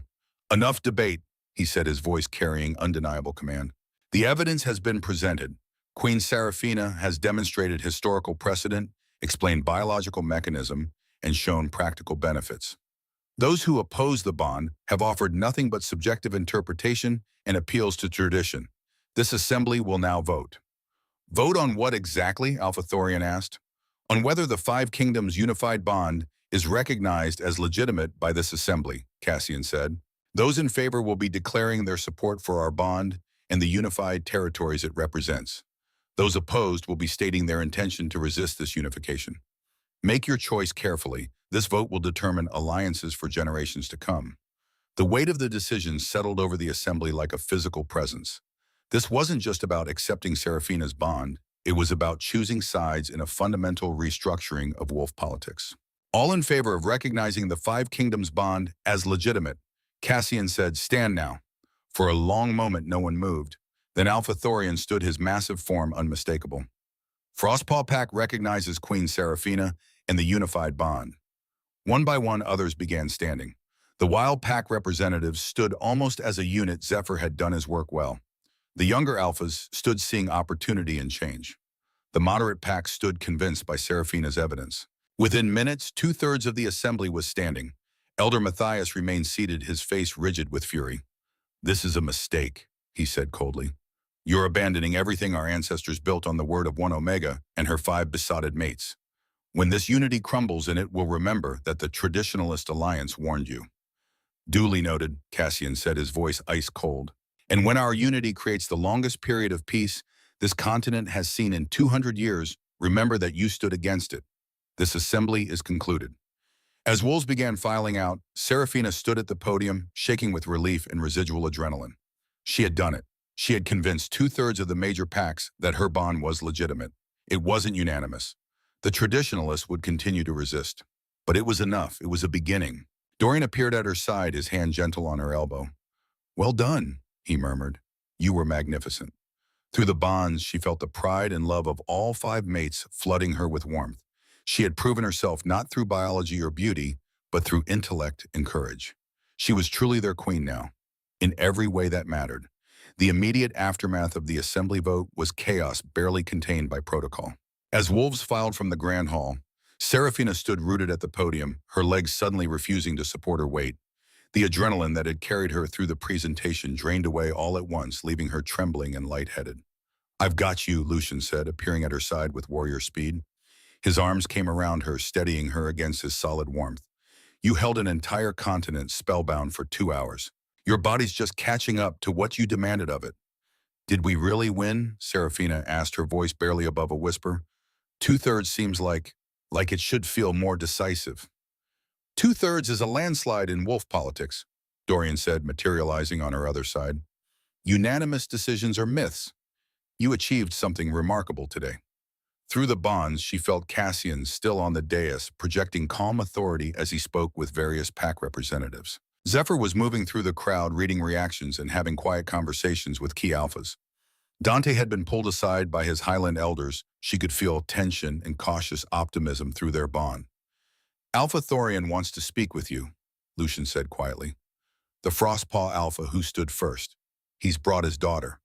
Enough debate, he said, his voice carrying undeniable command. The evidence has been presented. Queen Seraphina has demonstrated historical precedent, explained biological mechanism, and shown practical benefits. Those who oppose the bond have offered nothing but subjective interpretation and appeals to tradition. This assembly will now vote. Vote on what exactly? Alpha Thorian asked. On whether the 5 kingdoms unified bond is recognized as legitimate by this assembly, Cassian said. Those in favor will be declaring their support for our bond and the unified territories it represents. Those opposed will be stating their intention to resist this unification. Make your choice carefully. This vote will determine alliances for generations to come. The weight of the decision settled over the assembly like a physical presence. This wasn't just about accepting Seraphina's bond. It was about choosing sides in a fundamental restructuring of wolf politics. All in favor of recognizing the 5 kingdoms bond as legitimate, Cassian said, stand now. For a long moment, no one moved. Then Alpha Thorian stood, his massive form unmistakable. Frostpaw Pack recognizes Queen Seraphina and the unified bond. One by one, others began standing. The Wild Pack representatives stood almost as a unit. Zephyr had done his work well. The younger alphas stood seeing opportunity and change. The moderate pack stood convinced by Seraphina's evidence. Within minutes, 2/3 of the assembly was standing. Elder Matthias remained seated, his face rigid with fury. This is a mistake, he said coldly. You're abandoning everything our ancestors built on the word of 1 omega and her 5 besotted mates. When this unity crumbles, and it will remember that the Traditionalist Alliance warned you. Duly noted, Cassian said, his voice ice cold. And when our unity creates the longest period of peace this continent has seen in 200 years, remember that you stood against it. This assembly is concluded. As wolves began filing out, Serafina stood at the podium, shaking with relief and residual adrenaline. She had done it. She had convinced two-thirds of the major packs that her bond was legitimate. It wasn't unanimous. The traditionalists would continue to resist. But it was enough. It was a beginning. Dorian appeared at her side, his hand gentle on her elbow. "Well done," he murmured. "You were magnificent." Through the bonds, she felt the pride and love of all five mates flooding her with warmth. She had proven herself not through biology or beauty, but through intellect and courage. She was truly their queen now, in every way that mattered. The immediate aftermath of the assembly vote was chaos barely contained by protocol. As wolves filed from the grand hall, Serafina stood rooted at the podium, her legs suddenly refusing to support her weight. The adrenaline that had carried her through the presentation drained away all at once, leaving her trembling and lightheaded. "I've got you," Lucian said, appearing at her side with warrior speed. His arms came around her, steadying her against his solid warmth. "You held an entire continent spellbound for 2 hours. Your body's just catching up to what you demanded of it." "Did we really win?" Serafina asked, her voice barely above a whisper. "Two-thirds seems like it should feel more decisive." "Two-thirds is a landslide in wolf politics," Dorian said, materializing on her other side. "Unanimous decisions are myths. You achieved something remarkable today." Through the bonds, she felt Cassian still on the dais, projecting calm authority as he spoke with various pack representatives. Zephyr was moving through the crowd, reading reactions and having quiet conversations with key alphas. Dante had been pulled aside by his Highland elders. She could feel tension and cautious optimism through their bond. "Alpha Thorian wants to speak with you," Lucian said quietly. "The Frostpaw Alpha who stood first. He's brought his daughter."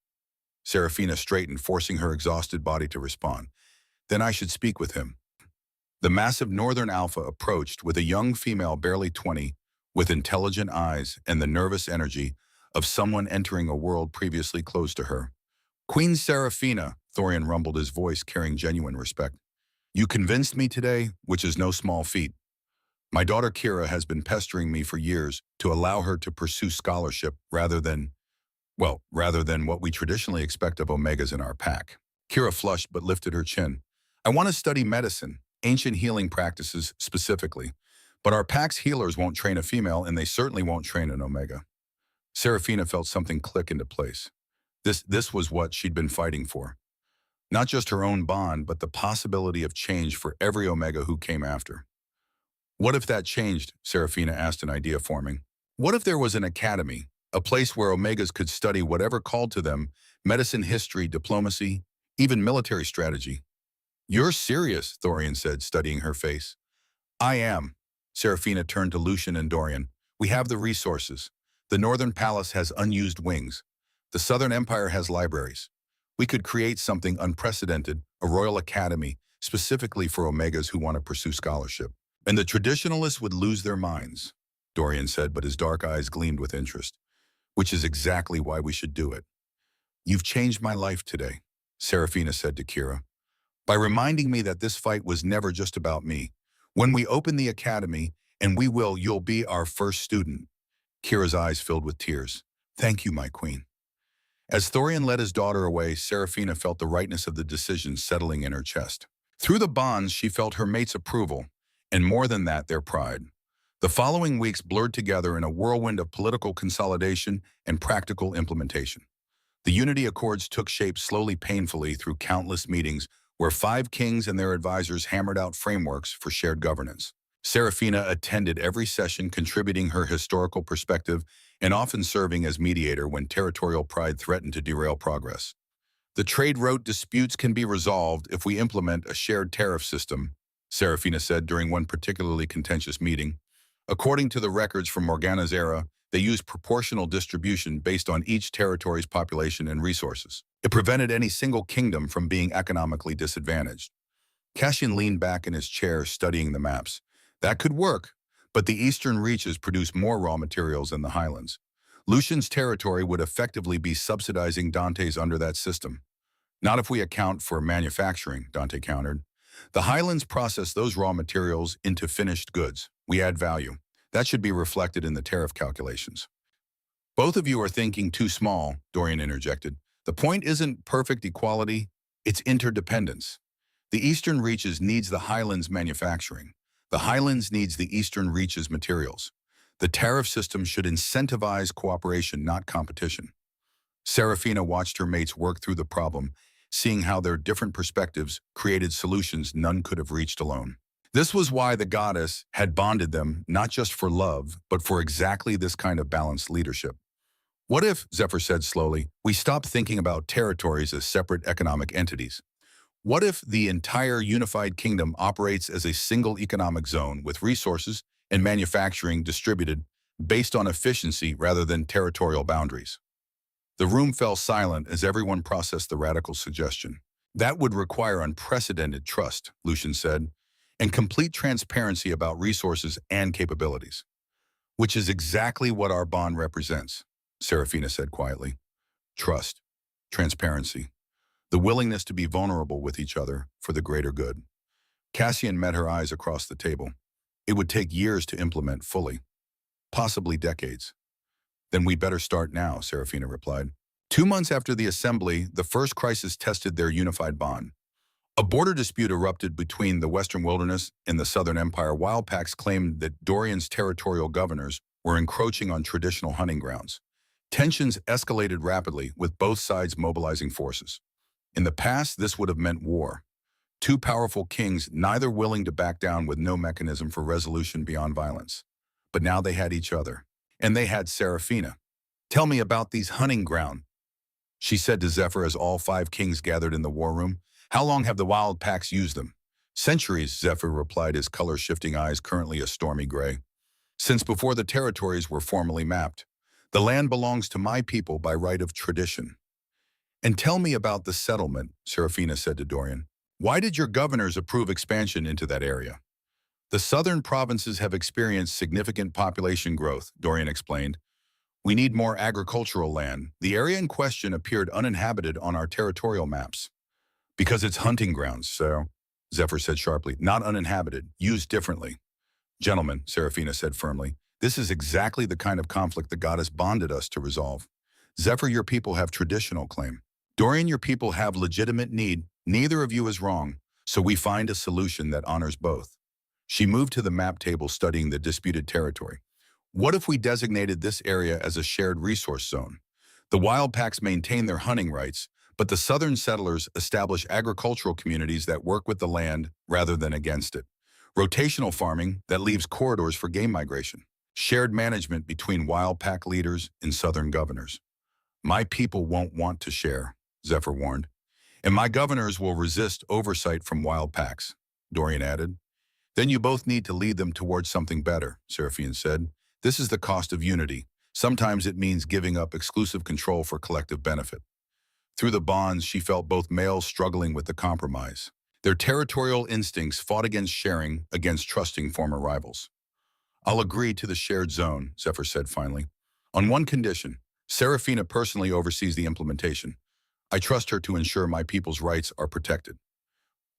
Serafina straightened, forcing her exhausted body to respond. "Then I should speak with him." The massive Northern Alpha approached with a young female barely 20, with intelligent eyes and the nervous energy of someone entering a world previously closed to her. "Queen Serafina," Thorian rumbled, his voice carrying genuine respect. "You convinced me today, which is no small feat. My daughter Kira has been pestering me for years to allow her to pursue scholarship rather than what we traditionally expect of Omegas in our pack." Kira flushed but lifted her chin. "I want to study medicine, ancient healing practices specifically, but our pack's healers won't train a female and they certainly won't train an Omega." Serafina felt something click into place. This was what she'd been fighting for. Not just her own bond, but the possibility of change for every Omega who came after. "What if that changed?" Serafina asked, an idea forming. "What if there was an academy, a place where Omegas could study whatever called to them, medicine, history, diplomacy, even military strategy?" "You're serious," Thorian said, studying her face. "I am." Serafina turned to Lucian and Dorian. "We have the resources. The Northern Palace has unused wings. The Southern Empire has libraries. We could create something unprecedented, a royal academy, specifically for Omegas who want to pursue scholarship. And the traditionalists would lose their minds," Dorian said, but his dark eyes gleamed with interest. "Which is exactly why we should do it." "You've changed my life today," Serafina said to Kira, "by reminding me that this fight was never just about me. When we open the academy, and we will, you'll be our first student." Kira's eyes filled with tears. "Thank you, my queen." As Thorian led his daughter away, Serafina felt the rightness of the decision settling in her chest. Through the bonds, she felt her mates' approval, and more than that, their pride. The following weeks blurred together in a whirlwind of political consolidation and practical implementation. The Unity Accords took shape slowly, painfully, through countless meetings where five kings and their advisors hammered out frameworks for shared governance. Serafina attended every session, contributing her historical perspective and often serving as mediator when territorial pride threatened to derail progress. "The trade route disputes can be resolved if we implement a shared tariff system," Serafina said during one particularly contentious meeting. According to the records from Morgana's era, they used proportional distribution based on each territory's population and resources. It prevented any single kingdom from being economically disadvantaged. Cassian leaned back in his chair, studying the maps. That could work, but the eastern reaches produce more raw materials than the highlands. Lucian's territory would effectively be subsidizing Dante's under that system. "Not if we account for manufacturing," Dante countered. "The highlands process those raw materials into finished goods. We add value. That should be reflected in the tariff calculations." "Both of you are thinking too small," Dorian interjected. "The point isn't perfect equality, it's interdependence." The Eastern Reaches needs the Highlands manufacturing. The Highlands needs the Eastern Reaches materials. The tariff system should incentivize cooperation, not competition. Serafina watched her mates work through the problem, seeing how their different perspectives created solutions none could have reached alone. This was why the goddess had bonded them, not just for love, but for exactly this kind of balanced leadership. What if, Zephyr said slowly, we stop thinking about territories as separate economic entities? What if the entire unified kingdom operates as a single economic zone with resources and manufacturing distributed based on efficiency rather than territorial boundaries? The room fell silent as everyone processed the radical suggestion. That would require unprecedented trust, Lucian said, and complete transparency about resources and capabilities. Which is exactly what our bond represents, Serafina said quietly. Trust, transparency, the willingness to be vulnerable with each other for the greater good. Cassian met her eyes across the table. It would take years to implement fully, possibly decades. Then we better start now, Serafina replied. 2 months after the assembly, the first crisis tested their unified bond. A border dispute erupted between the Western Wilderness and the Southern Empire. Wildpacks claimed that Dorian's territorial governors were encroaching on traditional hunting grounds. Tensions escalated rapidly, with both sides mobilizing forces. In the past, this would have meant war. Two powerful kings, neither willing to back down with no mechanism for resolution beyond violence. But now they had each other. And they had Serafina. Tell me about these hunting grounds, she said to Zephyr as all 5 kings gathered in the war room. How long have the wild packs used them? Centuries, Zephyr replied, his color-shifting eyes currently a stormy gray. Since before the territories were formally mapped. The land belongs to my people by right of tradition. And tell me about the settlement, Serafina said to Dorian. Why did your governors approve expansion into that area? The southern provinces have experienced significant population growth, Dorian explained. We need more agricultural land. The area in question appeared uninhabited on our territorial maps. Because it's hunting grounds, so, Zephyr said sharply, not uninhabited, used differently. Gentlemen, Serafina said firmly, this is exactly the kind of conflict the goddess bonded us to resolve. Zephyr, your people have traditional claim. Dorian, your people have legitimate need. Neither of you is wrong, so we find a solution that honors both. She moved to the map table studying the disputed territory. What if we designated this area as a shared resource zone? The wild packs maintain their hunting rights, but the southern settlers establish agricultural communities that work with the land rather than against it. Rotational farming that leaves corridors for game migration. Shared management between wild pack leaders and southern governors. My people won't want to share, Zephyr warned. And my governors will resist oversight from wild packs, Dorian added. Then you both need to lead them towards something better, Serafina said. This is the cost of unity. Sometimes it means giving up exclusive control for collective benefit. Through the bonds, she felt both males struggling with the compromise. Their territorial instincts fought against sharing, against trusting former rivals. I'll agree to the shared zone, Zephyr said finally. On one condition, Serafina personally oversees the implementation. I trust her to ensure my people's rights are protected.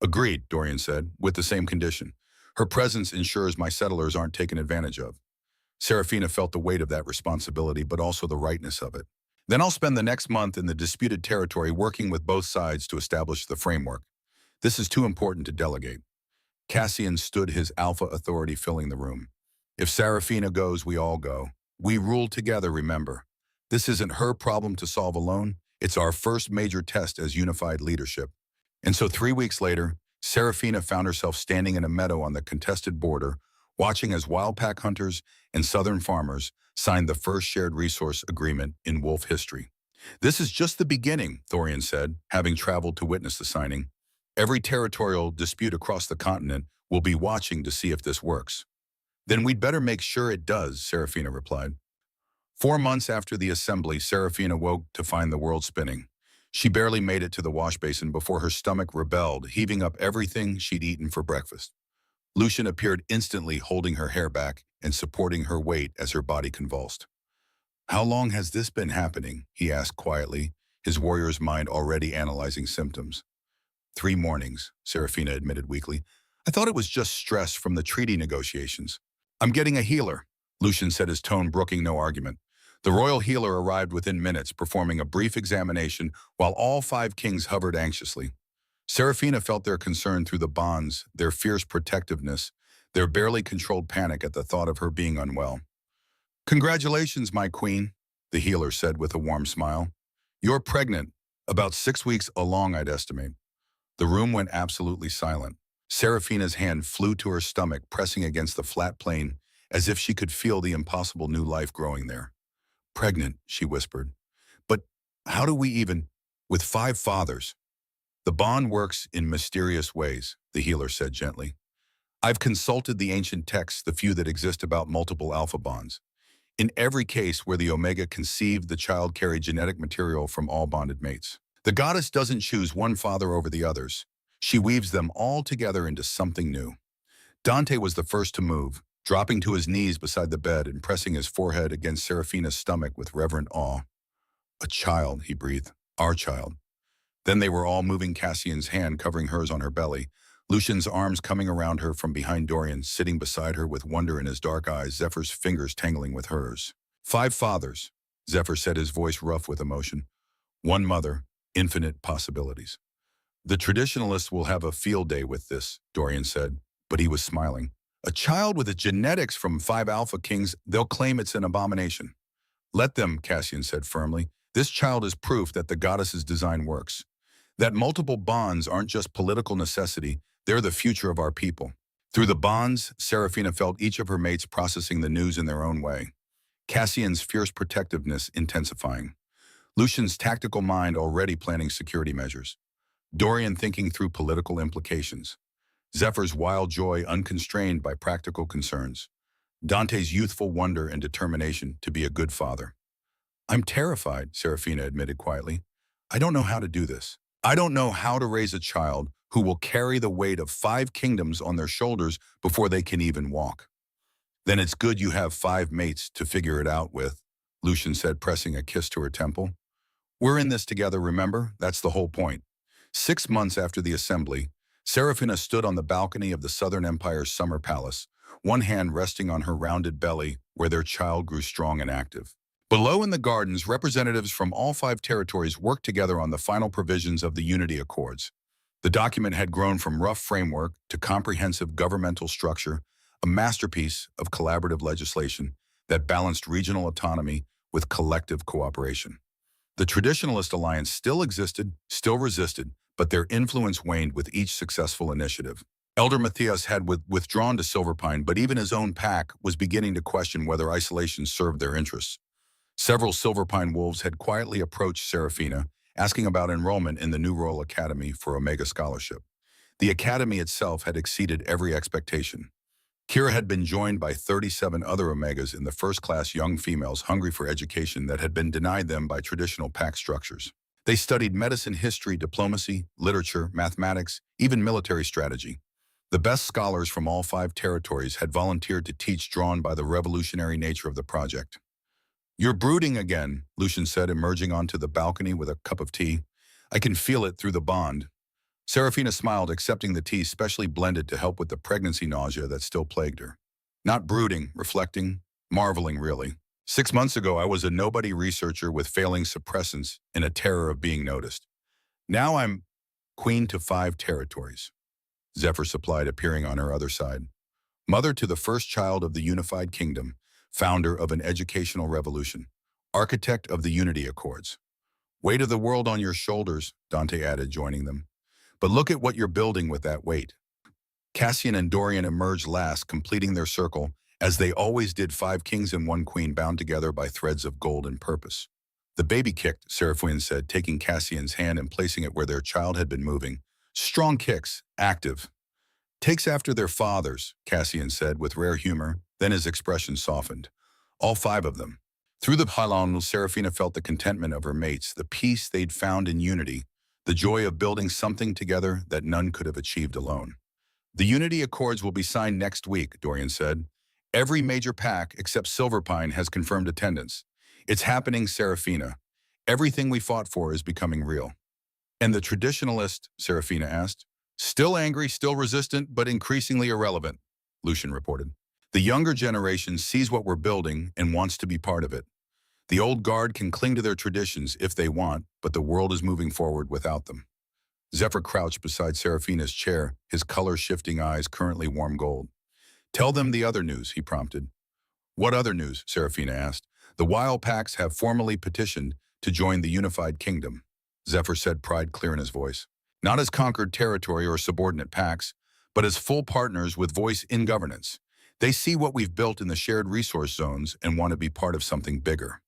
Agreed, Dorian said, with the same condition. Her presence ensures my settlers aren't taken advantage of. Serafina felt the weight of that responsibility, but also the rightness of it. Then I'll spend the next month in the disputed territory working with both sides to establish the framework. This is too important to delegate. Cassian stood, his alpha authority filling the room. If Serafina goes, we all go. We rule together, remember. This isn't her problem to solve alone. It's our first major test as unified leadership. And so 3 weeks later, Serafina found herself standing in a meadow on the contested border, watching as wild pack hunters and southern farmers signed the first shared resource agreement in wolf history. This is just the beginning, Thorian said, having traveled to witness the signing. Every territorial dispute across the continent will be watching to see if this works. Then we'd better make sure it does, Serafina replied. 4 months after the assembly, Serafina woke to find the world spinning. She barely made it to the wash basin before her stomach rebelled, heaving up everything she'd eaten for breakfast. Lucian appeared instantly, holding her hair back and supporting her weight as her body convulsed. How long has this been happening? He asked quietly, his warrior's mind already analyzing symptoms. 3 mornings, Serafina admitted weakly. I thought it was just stress from the treaty negotiations. I'm getting a healer, Lucian said, his tone brooking no argument. The royal healer arrived within minutes, performing a brief examination while all 5 kings hovered anxiously. Serafina felt their concern through the bonds, their fierce protectiveness, their barely controlled panic at the thought of her being unwell. "Congratulations, my queen," the healer said with a warm smile. "You're pregnant, about 6 weeks along, I'd estimate." The room went absolutely silent. Serafina's hand flew to her stomach, pressing against the flat plane, as if she could feel the impossible new life growing there. "Pregnant," she whispered. "But how do we even—" "With 5 fathers." "The bond works in mysterious ways," the healer said gently. "I've consulted the ancient texts, the few that exist about multiple alpha bonds. In every case where the Omega conceived, the child carried genetic material from all bonded mates. The goddess doesn't choose one father over the others. She weaves them all together into something new." Dante was the first to move, dropping to his knees beside the bed and pressing his forehead against Serafina's stomach with reverent awe. "A child," he breathed. "Our child." Then they were all moving, Cassian's hand covering hers on her belly, Lucian's arms coming around her from behind Dorian, sitting beside her with wonder in his dark eyes, Zephyr's fingers tangling with hers. "5 fathers," Zephyr said, his voice rough with emotion. "One mother, infinite possibilities." "The traditionalists will have a field day with this," Dorian said, but he was smiling. "A child with the genetics from 5 alpha kings, they'll claim it's an abomination." "Let them," Cassian said firmly. "This child is proof that the goddess's design works. That multiple bonds aren't just political necessity, they're the future of our people." Through the bonds, Serafina felt each of her mates processing the news in their own way. Cassian's fierce protectiveness intensifying. Lucian's tactical mind already planning security measures. Dorian thinking through political implications. Zephyr's wild joy unconstrained by practical concerns. Dante's youthful wonder and determination to be a good father. "I'm terrified," Serafina admitted quietly. "I don't know how to do this. I don't know how to raise a child who will carry the weight of 5 kingdoms on their shoulders before they can even walk." "Then it's good you have 5 mates to figure it out with," Lucian said, pressing a kiss to her temple. "We're in this together, remember? That's the whole point." 6 months after the assembly, Serafina stood on the balcony of the Southern Empire's summer palace, one hand resting on her rounded belly where their child grew strong and active. Below in the gardens, representatives from all 5 territories worked together on the final provisions of the Unity Accords. The document had grown from rough framework to comprehensive governmental structure, a masterpiece of collaborative legislation that balanced regional autonomy with collective cooperation. The Traditionalist Alliance still existed, still resisted, but their influence waned with each successful initiative. Elder Matthias had withdrawn to Silverpine, but even his own pack was beginning to question whether isolation served their interests. Several Silverpine wolves had quietly approached Serafina, asking about enrollment in the New Royal Academy for Omega Scholarship. The academy itself had exceeded every expectation. Kira had been joined by 37 other Omegas in the first-class young females hungry for education that had been denied them by traditional pack structures. They studied medicine, history, diplomacy, literature, mathematics, even military strategy. The best scholars from all 5 territories had volunteered to teach, drawn by the revolutionary nature of the project. "You're brooding again," Lucian said, emerging onto the balcony with a cup of tea. "I can feel it through the bond." Serafina smiled, accepting the tea specially blended to help with the pregnancy nausea that still plagued her. "Not brooding, reflecting, marveling really. 6 months ago, I was a nobody researcher with failing suppressants and a terror of being noticed. Now I'm queen to 5 territories," Zephyr supplied, appearing on her other side. "Mother to the first child of the unified kingdom, founder of an educational revolution, architect of the Unity Accords. Weight of the world on your shoulders," Dante added, joining them. "But look at what you're building with that weight." Cassian and Dorian emerged last, completing their circle, as they always did, 5 kings and 1 queen bound together by threads of gold and purpose. "The baby kicked," Serafina said, taking Cassian's hand and placing it where their child had been moving. "Strong kicks, active." "Takes after their fathers," Cassian said with rare humor, then his expression softened. "All 5 of them." Through the pylon, Serafina felt the contentment of her mates, the peace they'd found in unity, the joy of building something together that none could have achieved alone. "The Unity Accords will be signed next week," Dorian said. "Every major pack except Silverpine has confirmed attendance. It's happening, Serafina. Everything we fought for is becoming real." "And the traditionalist?" Serafina asked. "Still angry, still resistant, but increasingly irrelevant," Lucian reported. "The younger generation sees what we're building and wants to be part of it. The old guard can cling to their traditions if they want, but the world is moving forward without them." Zephyr crouched beside Seraphina's chair, his color-shifting eyes currently warm gold. Tell them the other news, he prompted. What other news? Seraphina asked. The Wild Packs have formally petitioned to join the unified kingdom, Zephyr said, pride clear in his voice. Not as conquered territory or subordinate packs, but as full partners with voice in governance. They see what we've built in the shared resource zones and want to be part of something bigger.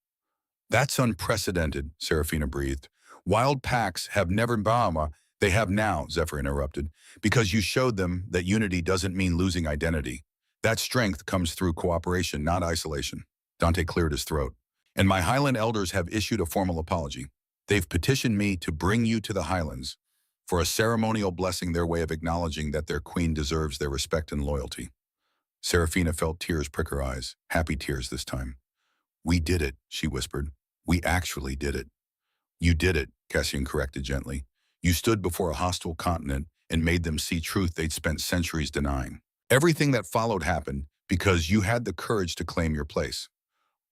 That's unprecedented, Seraphina breathed. Wild packs have never Bahama. They have now, Zephyr interrupted, because you showed them that unity doesn't mean losing identity. That strength comes through cooperation, not isolation. Dante cleared his throat. And my Highland elders have issued a formal apology. They've petitioned me to bring you to the Highlands for a ceremonial blessing, their way of acknowledging that their queen deserves their respect and loyalty. Seraphina felt tears prick her eyes, happy tears this time. We did it, she whispered. We actually did it. You did it, Cassian corrected gently. You stood before a hostile continent and made them see truth they'd spent centuries denying. Everything that followed happened because you had the courage to claim your place.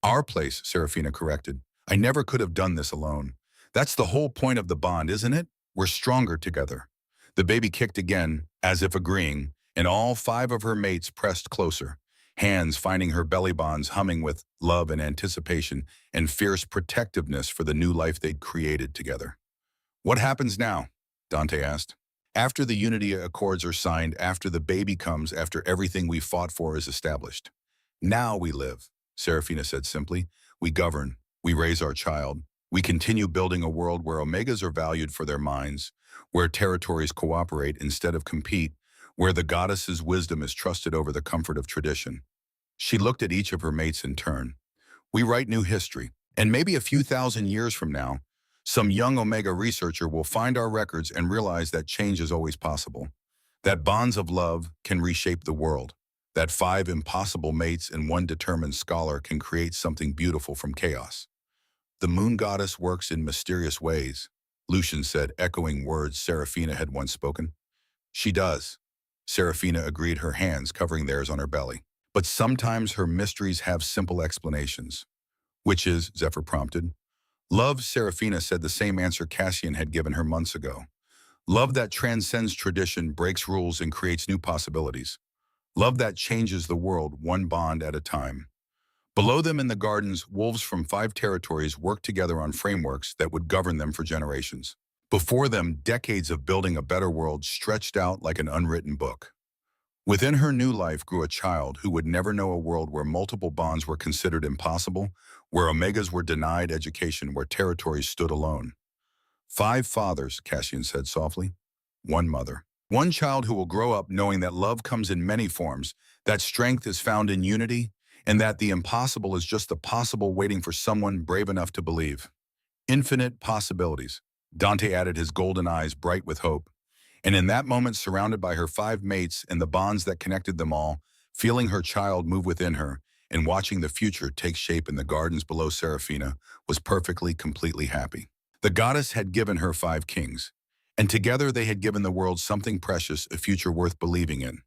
Our place, Seraphina corrected. I never could have done this alone. That's the whole point of the bond, isn't it? We're stronger together. The baby kicked again, as if agreeing, and all 5 of her mates pressed closer, hands finding her belly bonds humming with love and anticipation and fierce protectiveness for the new life they'd created together. What happens now? Dante asked. After the Unity Accords are signed, after the baby comes, after everything we fought for is established. Now we live, Seraphina said simply. We govern, we raise our child. We continue building a world where Omegas are valued for their minds, where territories cooperate instead of compete, where the goddess's wisdom is trusted over the comfort of tradition. She looked at each of her mates in turn. We write new history, and maybe a few thousand years from now, some young Omega researcher will find our records and realize that change is always possible, that bonds of love can reshape the world, that 5 impossible mates and 1 determined scholar can create something beautiful from chaos. The moon goddess works in mysterious ways, Lucian said, echoing words Seraphina had once spoken. She does, Seraphina agreed, her hands covering theirs on her belly. But sometimes her mysteries have simple explanations. Which is, Zephyr prompted. Love, Seraphina said, the same answer Cassian had given her months ago. Love that transcends tradition, breaks rules, and creates new possibilities. Love that changes the world, one bond at a time. Below them in the gardens, wolves from 5 territories worked together on frameworks that would govern them for generations. Before them, decades of building a better world stretched out like an unwritten book. Within her new life grew a child who would never know a world where multiple bonds were considered impossible, where Omegas were denied education, where territories stood alone. 5 fathers, Cassian said softly. 1 mother. 1 child who will grow up knowing that love comes in many forms, that strength is found in unity, and that the impossible is just the possible waiting for someone brave enough to believe. Infinite possibilities. Dante added, his golden eyes bright with hope. And in that moment, surrounded by her 5 mates and the bonds that connected them all, feeling her child move within her and watching the future take shape in the gardens below Seraphina, was perfectly, completely happy. The goddess had given her 5 kings, and together they had given the world something precious, a future worth believing in.